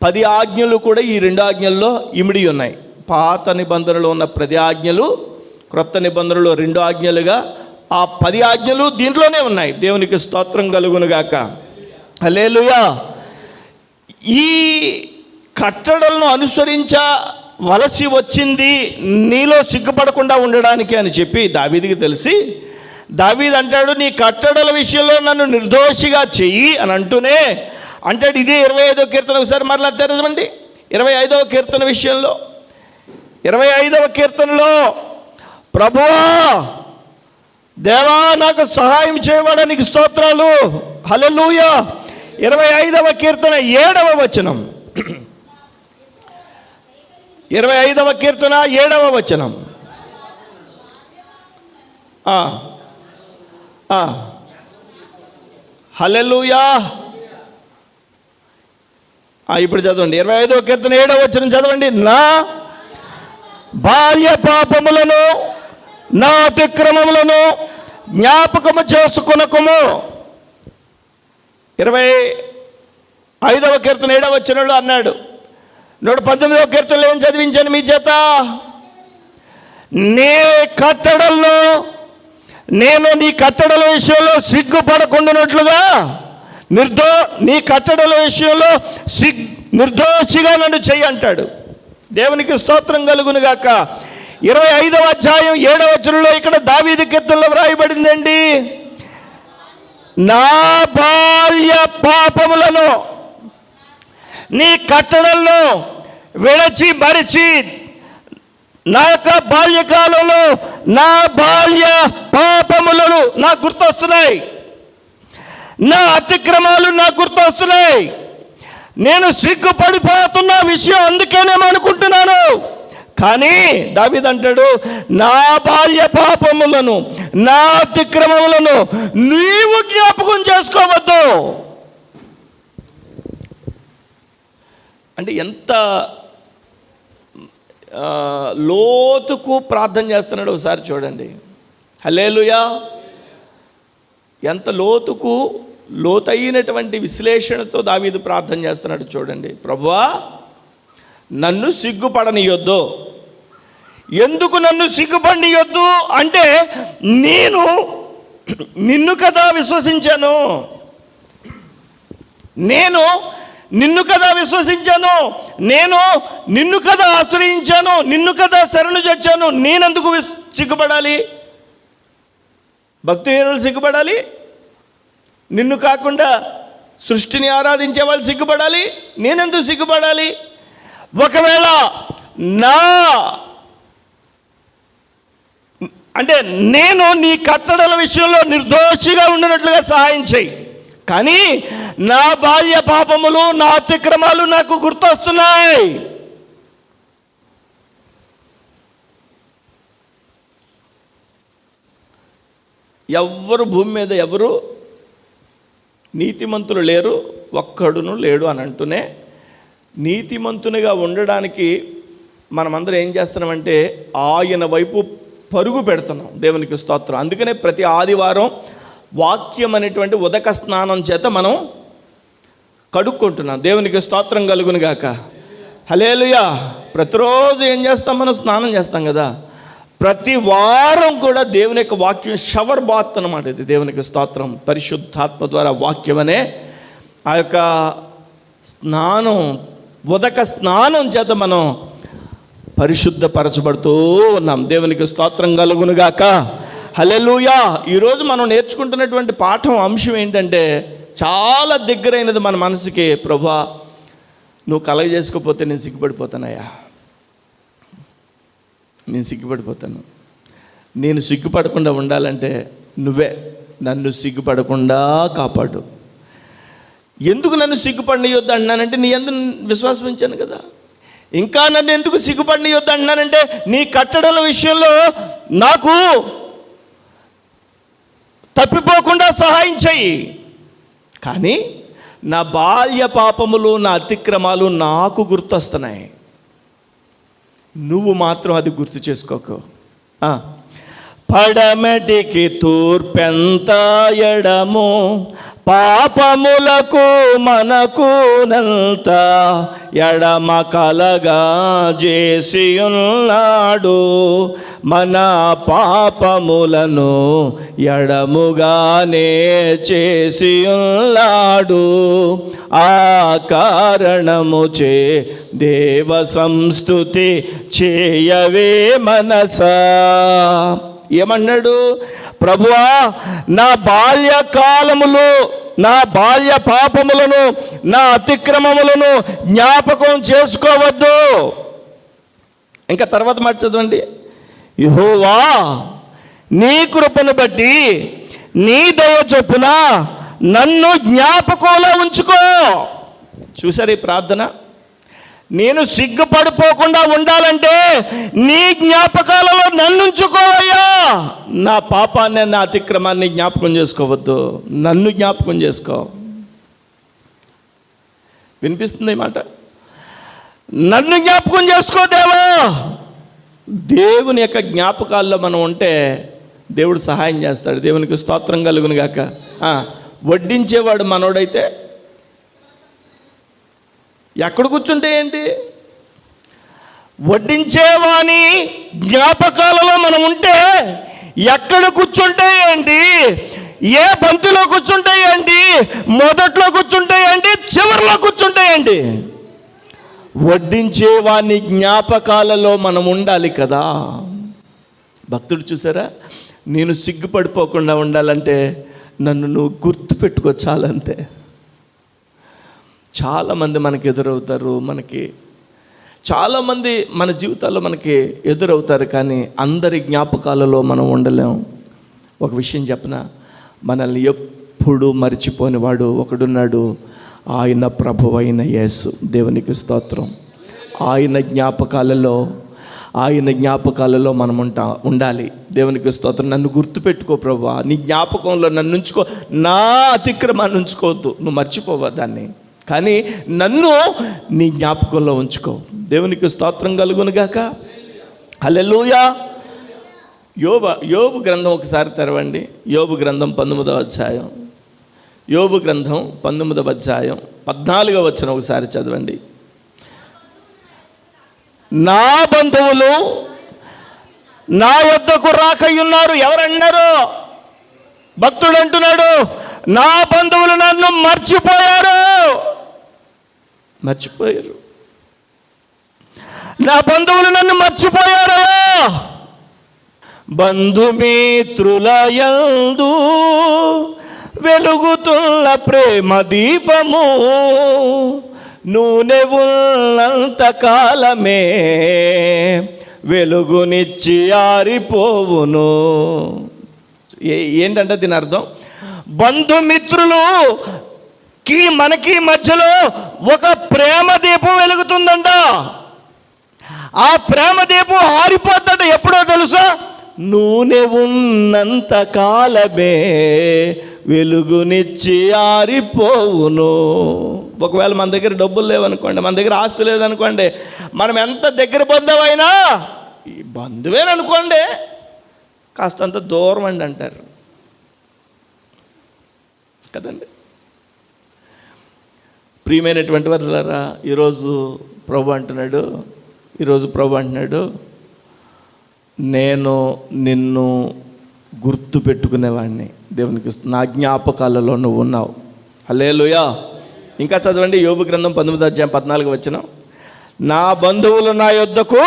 10 ఆజ్ఞలు కూడా ఈ 2 ఆజ్ఞల్లో ఇమిడి ఉన్నాయి. పాత నిబంధనలో ఉన్న 10 ఆజ్ఞలు క్రొత్త నిబంధనలో 2 ఆజ్ఞలుగా ఆ 10 ఆజ్ఞలు దీంట్లోనే ఉన్నాయి. దేవునికి స్తోత్రం కలుగునుగాక. హల్లెలూయా. ఈ కట్టడలను అనుసరించవలసి వచ్చింది నీలో సిగ్గుపడకుండా ఉండడానికి అని చెప్పి దావీదుకి తెలిసి, దావీదు అంటాడు, నీ కట్టడల విషయంలో నన్ను నిర్దోషిగా చెయ్యి అని అంటూనే అంటాడు. ఇది 25వ కీర్తన. ఒకసారి మరలా తెరచండి. 25వ కీర్తన విషయంలో, 25వ కీర్తనలో, ప్రభువా దేవా నాకు సహాయం చేయడానికి స్తోత్రాలు. హల్లెలూయా. 25వ కీర్తన 7వ వచనం. 25వ కీర్తన 7వ వచనం. హల్లెలూయా. ఇప్పుడు చదవండి. 25వ కీర్తన 7వ వచనం చదవండి. నా బాల్య పాపములను నా అతిక్రమములను జ్ఞాపకము చేసుకొనకుము. 25వ కీర్తన 7వ వచనంలో అన్నాడు. 119వ కీర్తనలో ఏం చదివించాను మీ చేత? నీ కట్టడల్లో నేను నీ కట్టడల విషయంలో సిగ్గుపడకుండానట్లుగా నీ కట్టడల విషయంలో నిర్దోషిగా నన్ను చెయ్యి అంటాడు. దేవునికి స్తోత్రం కలుగునుగాక. 25వ అధ్యాయం 7వ వచనంలో ఇక్కడ దావీదు కీర్తనలో వ్రాయబడిందండి, నా బాల్య పాపములను నీ కట్టడల్లో విడచి మరిచి, నా యొక్క బాల్యకాలంలో నా బాల్య పాపములను నాకు గుర్తొస్తున్నాయి, నా అతిక్రమాలు నాకు గుర్తొస్తున్నాయి. నేను సిగ్గుపడిపోతున్న విషయం అందుకేనేమో అనుకుంటున్నాను. కానీ దావీదు అంటాడు, నా బాల్య పాపములను నా అతిక్రమములను నీవు జ్ఞాపకం చేసుకోవద్దు. అంటే ఎంత లోతుకు ప్రార్థన చేస్తున్నాడు ఒకసారి చూడండి. హల్లెలూయా. ఎంత లోతైనటువంటి విశ్లేషణతో దావీదు ప్రార్థన చేస్తున్నాడు చూడండి. ప్రభువా నన్ను సిగ్గుపడనియొద్దు. ఎందుకు నన్ను సిగ్గుపడియొద్దు అంటే, నేను నిన్ను కదా విశ్వసించాను, నేను నిన్ను కదా విశ్వసించాను, నేను నిన్ను కదా ఆశ్రయించాను, నిన్ను కదా శరణు చొచ్చాను. నేనెందుకు సిగ్గుపడాలి? భక్తిహీనులు సిగ్గుపడాలి? నిన్ను కాకుండా సృష్టిని ఆరాధించే వాళ్ళు సిగ్గుపడాలి? నేనెందుకు సిగ్గుపడాలి? ఒకవేళ నేను నీ కట్టడల విషయంలో నిర్దోషిగా ఉండినట్లుగా సహాయం చేయి. కానీ నా బాల్య పాపములు, నా అతిక్రమాలు నాకు గుర్తొస్తున్నాయి. ఎవ్వరు భూమి మీద ఎవరు నీతిమంతులు లేరు, ఒక్కడును లేడు అని అంటూనే, నీతిమంతునిగా ఉండడానికి మనమందరం ఏం చేస్తున్నామంటే ఆయన వైపు పరుగు పెడుతున్నాం. దేవునికి స్తోత్రం. అందుకనే ప్రతి ఆదివారం వాక్యం అనేటువంటి ఉదక స్నానం చేత మనం కడుక్కుంటున్నాం. దేవునికి స్తోత్రం కలుగును గాక. హల్లెలూయా. ప్రతిరోజు ఏం చేస్తాం? మనం స్నానం చేస్తాం కదా. ప్రతి వారం కూడా దేవుని యొక్క వాక్యం షవర్ బాత్ అన్నమాట. ఇది దేవునికి స్తోత్రం. పరిశుద్ధాత్మ ద్వారా వాక్యం అనే ఆ యొక్క స్నానం, ఉదక స్నానం చేత మనం పరిశుద్ధపరచబడుతూ ఉన్నాం. దేవునికి స్తోత్రం కలుగునుగాక. హల్లెలూయా. ఈరోజు మనం నేర్చుకుంటున్నటువంటి పాఠం అంశం ఏంటంటే, చాలా దగ్గరైనది మన మనసుకి. ప్రభువా, నువ్వు కలగ చేసుకోకపోతే నేను సిగ్గుపడిపోతానయ్యా, నేను సిగ్గుపడిపోతాను. నేను సిగ్గుపడకుండా ఉండాలంటే నువ్వే నన్ను సిగ్గుపడకుండా కాపాడు. ఎందుకు నన్ను సిగ్గుపడనియొద్దు అన్నానంటే, నీ యందు విశ్వాసం ఉంచాను కదా. ఇంకా నన్ను ఎందుకు సిగ్గుపడనియొద్దు అన్నానంటే, నీ కట్టడల విషయంలో నాకు తప్పిపోకుండా సహాయం చెయ్యి. కానీ నా బాల్య పాపములు, నా అతిక్రమాలు నాకు గుర్తొస్తున్నాయి. నువ్వు మాత్రం అది గుర్తు చేసుకోకు. పడమటికి తూర్పెంత ఎడము, పాపములకు మనకునంత ఎడమ కలగా చేసి ఉన్నాడు. మన పాపములను ఎడముగానే చేసి ఉన్నాడు. ఆ కారణముచే దేవ సంస్తుతి చేయవే మనసా. ఏమన్నాడు? ప్రభువా, నా బాల్యకాలములో నా బాల్య పాపములను, నా అతిక్రమములను జ్ఞాపకం చేసుకోవద్దు. ఇంకా తర్వాత మాట చదవండి. యెహోవా, నీ కృపను బట్టి నీ దయ చొప్పున నన్ను జ్ఞాపకంలో ఉంచుకో. చూసారు ఈ ప్రార్థన? నేను సిగ్గుపడిపోకుండా ఉండాలంటే నీ జ్ఞాపకాలలో నన్ను ఉంచుకోవయ్యా. నా పాపాన్ని, నా అతిక్రమాన్ని జ్ఞాపకం చేసుకోవద్దు, నన్ను జ్ఞాపకం చేసుకో. వినిపిస్తుంది ఈ మాట? నన్ను జ్ఞాపకం చేసుకో దేవా. దేవుని యొక్క జ్ఞాపకాల్లో మనం ఉంటే దేవుడు సహాయం చేస్తాడు. దేవునికి స్తోత్రం కలుగును గాక. వడ్డించేవాడు మనోడైతే ఎక్కడ కూర్చుంటే ఏంటి? వడ్డించేవాని జ్ఞాపకాలలో మనం ఉంటే ఎక్కడ కూర్చుంటే ఏంటి? ఏ బంతిలో కూర్చుంటే ఏంటి? మొదట్లో కూర్చుంటే ఏంటి? చివరిలో కూర్చుంటే ఏంటి? వడ్డించేవాని జ్ఞాపకాలలో మనం ఉండాలి కదా. భక్తుడు చూసారా? నేను సిగ్గుపడిపోకుండా ఉండాలంటే నన్ను నువ్వు గుర్తుపెట్టుకో చాలంతే. చాలామంది మనకి ఎదురవుతారు, చాలామంది మన జీవితాల్లో మనకి ఎదురవుతారు, కానీ అందరి జ్ఞాపకాలలో మనం ఉండలేం. ఒక విషయం చెప్పనా? మనల్ని ఎప్పుడు మర్చిపోని వాడు ఒకడున్నాడు. ఆయన ప్రభువైన యేసు. దేవునికి స్తోత్రం. ఆయన జ్ఞాపకాలలో మనం ఉండాలి. దేవునికి స్తోత్రం. నన్ను గుర్తుపెట్టుకో ప్రభువా, నీ జ్ఞాపకంలో నన్ను ఉంచుకో. నా అతిక్రమాన్ని ఉంచుకోవద్దు, నువ్వు మర్చిపోవా దాన్ని, కానీ నన్ను నీ జ్ఞాపకంలో ఉంచుకో. దేవునికి స్తోత్రం కలుగునుగాక. హల్లెలూయా. యోబు గ్రంథం ఒకసారి తెరవండి. యోబు గ్రంథం 19వ అధ్యాయం. యోబు గ్రంథం 19వ అధ్యాయం 14వ వచనం ఒకసారి చదవండి. నా బంధువులు నా యొద్దకు రాకయున్నారు. ఎవరన్నారు? భక్తుడు అంటున్నాడు, నా బంధువులు నన్ను మర్చిపోయారు. నా బంధువులు నన్ను మర్చిపోయారు. బంధుమిత్రుల యందు వెలుగుతున్న ప్రేమ దీపము నూనె ఉన్నంత కాలమే వెలుగునిచ్చి ఆరిపోవును. ఏంటంటే దీని అర్థం, బంధుమిత్రులుకి మనకి మధ్యలో ఒక ప్రేమ దీపం వెలుగుతుందంట. ఆ ప్రేమ దీపం ఆరిపోతుంట ఎప్పుడో తెలుసా? నూనె ఉన్నంత కాలమే వెలుగునిచ్చి ఆరిపోవును. ఒకవేళ మన దగ్గర డబ్బులు లేవనుకోండి, మన దగ్గర ఆస్తి లేదనుకోండి, మనం ఎంత దగ్గర బంధువైనా ఈ బంధువేననుకోండి కాస్తంత దూరం అంటారు కదండి. ప్రియమైనటువంటి వారులారా, ఈరోజు ప్రభు అంటున్నాడు, నేను నిన్ను గుర్తు పెట్టుకునేవాడిని. దేవునికి నా జ్ఞాపకాలలో నువ్వు ఉన్నావు. హల్లెలూయా. ఇంకా చదవండి, యోబు గ్రంథం 19:14. నా బంధువులు నా యొద్దకు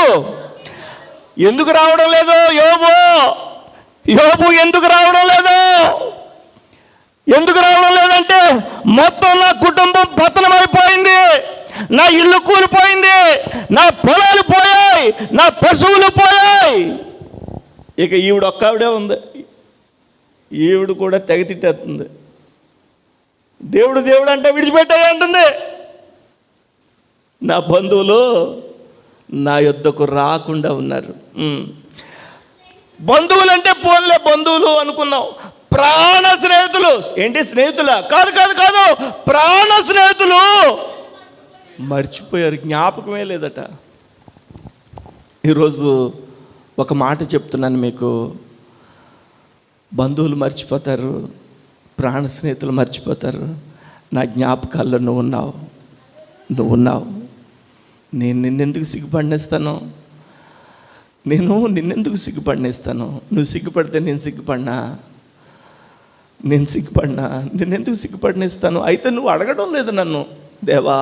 ఎందుకు రావడం లేదు? యోబు ఎందుకు రావడం లేదు? ఎందుకు రావడం లేదంటే, మొత్తం నా కుటుంబం పతనమైపోయింది, నా ఇల్లు కూలిపోయింది, నా పొలాలు పోయాయి, నా పశువులు పోయాయి. ఇక ఈవిడ ఒక్కవిడే ఉంది. ఈవిడ కూడా తెగ తిట్టేస్తుంది. దేవుడు అంటే విడిచిపెట్టాయి అంటుంది. నా బంధువులు నా యొద్దకు రాకుండా ఉన్నారు. బంధువులు అంటే పోన్లే బంధువులు అనుకున్నాం, ప్రాణ స్నేహితులు. ఏంటి స్నేహితులా? కాదు, ప్రాణ స్నేహితులు మర్చిపోయారు, జ్ఞాపకమే లేదట. ఈరోజు ఒక మాట చెప్తున్నాను మీకు, బంధువులు మర్చిపోతారు, ప్రాణ స్నేహితులు మర్చిపోతారు. నా జ్ఞాపకాల్లో నువ్వు ఉన్నావు. నేను నిన్నెందుకు సిగ్గుపడినేస్తాను? నిన్నెందుకు సిగ్గుపడినేస్తాను? నువ్వు సిగ్గుపడితే నేను సిగ్గుపడినా? నిన్నెందుకు సిగ్గుపడినేస్తాను? అయితే నువ్వు అడగడం లేదు నన్ను, దేవా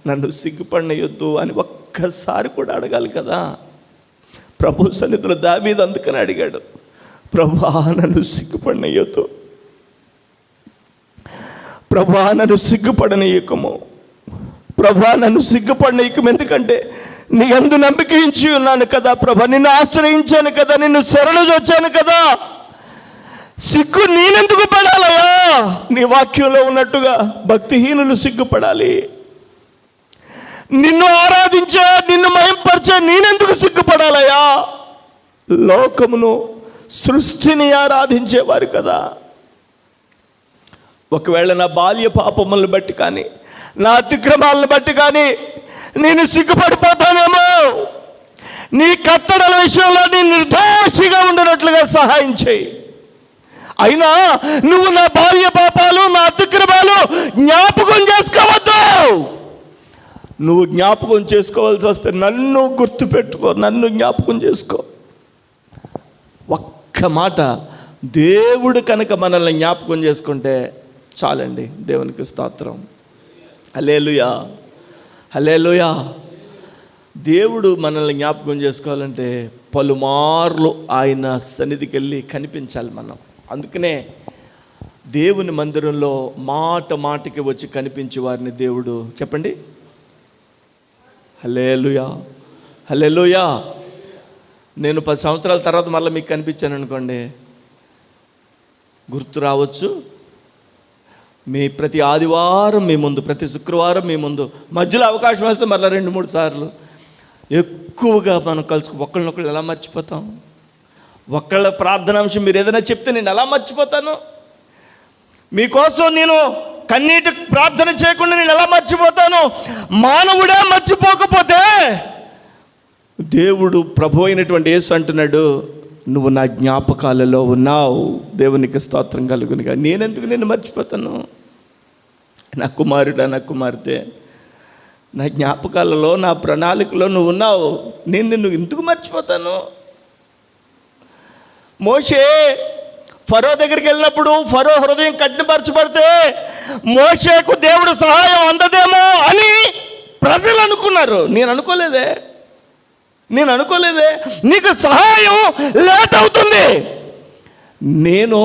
నన్ను సిగ్గుపడినయొద్దు అని ఒక్కసారి కూడా అడగాలి కదా. ప్రభు సన్నిధిలో దావీదు అందుకని అడిగాడు, ప్రభువా నన్ను సిగ్గుపడినయొద్దు, ప్రభువా నన్ను సిగ్గుపడనీయకము, ప్రభువా నన్ను సిగ్గుపడనీయకము. ఎందుకంటే నీ యందు నమ్మిక ఉంచి ఉన్నాను కదా ప్రభా, నిన్ను ఆశ్రయించాను కదా, నిన్ను శరణుజొచ్చాను కదా. సిగ్గు నేనెందుకు పడాలయా? నీ వాక్యంలో ఉన్నట్టుగా భక్తిహీనులు సిగ్గుపడాలి. నిన్ను ఆరాధించే, నిన్ను మహింపరిచే నేనెందుకు సిగ్గుపడాలయా? లోకమును, సృష్టిని ఆరాధించేవారు కదా. ఒకవేళ నా బాల్య పాపములను బట్టి కానీ, నా అతిక్రమాలను బట్టి కానీ నేను సిగ్గుపడిపోతానేమో. నీ కట్టడల విషయంలో నేను నిర్దోషిగా ఉండనట్లుగా సహాయం చేయి. అయినా నువ్వు నా బాల్య పాపాలు, నా అతిక్రమాలు జ్ఞాపకం చేసుకోవద్దు. నువ్వు జ్ఞాపకం చేసుకోవాల్సి వస్తే నన్ను గుర్తుపెట్టుకో, నన్ను జ్ఞాపకం చేసుకో. ఒక్క మాట, దేవుడు కనుక మనల్ని జ్ఞాపకం చేసుకుంటే చాలండి. దేవునికి స్తోత్రం. హల్లెలూయా, హల్లెలూయా. దేవుడు మనల్ని జ్ఞాపకం చేసుకోవాలంటే పలుమార్లు ఆయన సన్నిధికి వెళ్ళి కనిపించాలి మనం. అందుకనే దేవుని మందిరంలో మాటికి వచ్చి కనిపించే వారిని దేవుడు, చెప్పండి, హల్లెలూయా, హల్లెలూయా. నేను 10 సంవత్సరాల తర్వాత మళ్ళీ మీకు కనిపించాను అనుకోండి, గుర్తు రావచ్చు. మీ ప్రతి ఆదివారం మీ ముందు, ప్రతి శుక్రవారం మీ ముందు, మధ్యలో అవకాశం వస్తే మళ్ళీ 2-3 సార్లు ఎక్కువగా మనం ఒకళ్ళనొకళ్ళు ఎలా మర్చిపోతాం? ఒకళ్ళ ప్రార్థనాంశం మీరు ఏదైనా చెప్తే నేను ఎలా మర్చిపోతాను? మీకోసం నేను కన్నీటి ప్రార్థన చేయకుండా నేను ఎలా మర్చిపోతాను? మానవుడే మర్చిపోకపోతే దేవుడు, ప్రభు అయినటువంటి యేసు అంటున్నాడు, నువ్వు నా జ్ఞాపకాలలో ఉన్నావు. దేవునికి స్తోత్రం కలుగునుగా. నేనెందుకు నిన్ను మర్చిపోతాను? నా కుమారుడా, నా కుమార్తె, నా జ్ఞాపకాలలో, నా ప్రణాళికలో నువ్వు ఉన్నావు. నేను నిన్ను ఎందుకు మర్చిపోతాను? మోషే ఫరో దగ్గరికి వెళ్ళినప్పుడు ఫరో హృదయం కఠినపరచబడితే మోషేకు దేవుడు సహాయం అందదేమో అని ప్రజలు అనుకున్నారు. నేను అనుకోలేదే నీకు సహాయం లేట్ అవుతుంది. నేను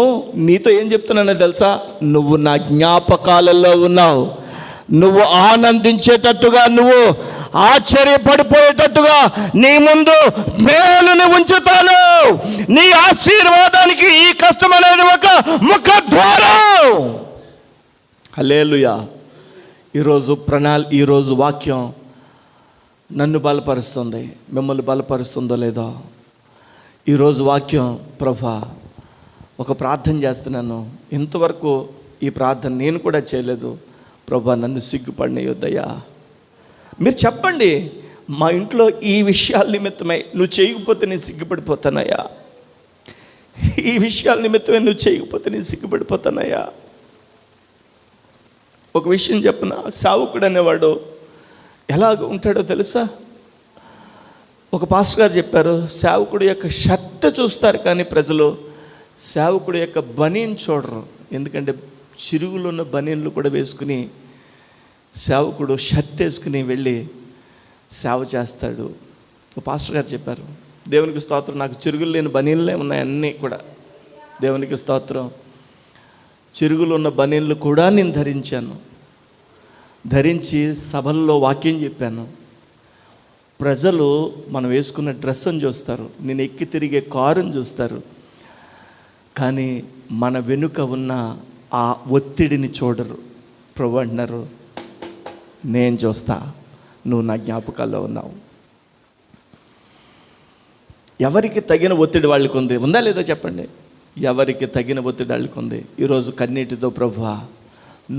నీతో ఏం చెప్తున్నానో తెలుసా? నువ్వు నా జ్ఞాపకాలలో ఉన్నావు. నువ్వు ఆనందించేటట్టుగా, నువ్వు ఆశ్చర్యపడిపోయేటట్టుగా నీ ముందు మేలుని ఉంచుతాను. నీ ఆశీర్వాదానికి ఈ కష్టం అనేది ఒక ముఖద్వారం. హల్లెలూయా. ఈరోజు వాక్యం నన్ను బలపరుస్తుంది, మిమ్మల్ని బలపరుస్తుందో లేదో. ఈరోజు వాక్యం, ప్రభా ఒక ప్రార్థన చేస్తున్నాను, ఇంతవరకు ఈ ప్రార్థన నేను కూడా చేయలేదు. ప్రభా నన్ను సిగ్గుపడినయ్యొద్దయ్యా. మీరు చెప్పండి, మా ఇంట్లో ఈ విషయాల నిమిత్తమై నువ్వు చేయకపోతే నేను సిగ్గుపడిపోతానయ్యా. ఈ విషయాల నిమిత్తమే నువ్వు చేయకపోతే నేను సిగ్గుపడిపోతానయ్యా. ఒక విషయం చెప్పనా, సేవకుడు అనేవాడు ఎలాగ ఉంటాడో తెలుసా? ఒక పాస్టర్ గారు చెప్పారు, సేవకుడు యొక్క షర్ట్ చూస్తారు కానీ ప్రజలు సేవకుడు యొక్క బనీన్ చూడరు. ఎందుకంటే చిరుగులు ఉన్న బనీన్లు కూడా వేసుకుని సేవకుడు షర్ట్ వేసుకుని వెళ్ళి సేవ చేస్తాడు. ఒక పాస్టర్ గారు చెప్పారు, దేవునికి స్తోత్రం, నాకు చిరుగులు లేని బనీన్లే ఉన్నాయి అన్నీ కూడా. దేవునికి స్తోత్రం, చిరుగులు ఉన్న బనీన్లు కూడా నేను ధరించి సభల్లో వాక్యం చెప్పాను. ప్రజలు మనం వేసుకున్న డ్రెస్సును చూస్తారు, నేను ఎక్కి తిరిగే కారుని చూస్తారు, కానీ మన వెనుక ఉన్న ఆ ఒత్తిడిని చూడరు. ప్రభు అంటున్నారు, నేను చూస్తా, నువ్వు నా జ్ఞాపకాల్లో ఉన్నావు. ఎవరికి తగిన ఒత్తిడి వాళ్ళకు ఉంది, ఉందా లేదా చెప్పండి? ఎవరికి తగిన ఒత్తిడి వాళ్ళకు ఉంది. ఈరోజు కన్నీటితో, ప్రభువా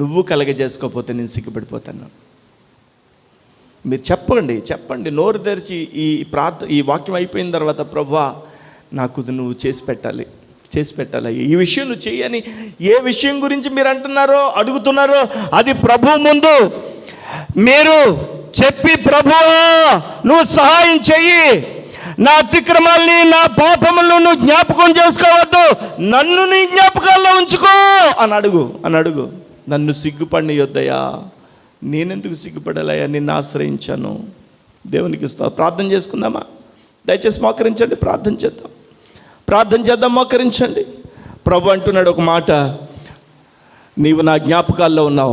నువ్వు కలగజేసుకోకపోతే నేను సిగ్గుపడిపోతాను. మీరు చెప్పండి, నోరు తెరిచి ఈ వాక్యం అయిపోయిన తర్వాత, ప్రభువా నాకు నువ్వు చేసి పెట్టాలి, ఈ విషయం నువ్వు చేయని. ఏ విషయం గురించి మీరు అడుగుతున్నారో అది ప్రభు ముందు మీరు చెప్పి, ప్రభువా నువ్వు సహాయం చెయ్యి, నా అతిక్రమాల్ని, నా పాపములను నువ్వు జ్ఞాపకం చేసుకోవద్దు, నన్ను నీ జ్ఞాపకాల్లో ఉంచుకో అని అడుగు. నన్ను సిగ్గుపడినయ్యొద్దయ్యా, నేనెందుకు సిగ్గుపడాలయ్యా, నిన్ను ఆశ్రయించాను. దేవునికి ప్రార్థన చేసుకుందామా? దయచేసి మోకరించండి, ప్రార్థన చేద్దాం, మోకరించండి. ప్రభు అంటున్నాడు ఒక మాట, నీవు నా జ్ఞాపకాల్లో ఉన్నావు.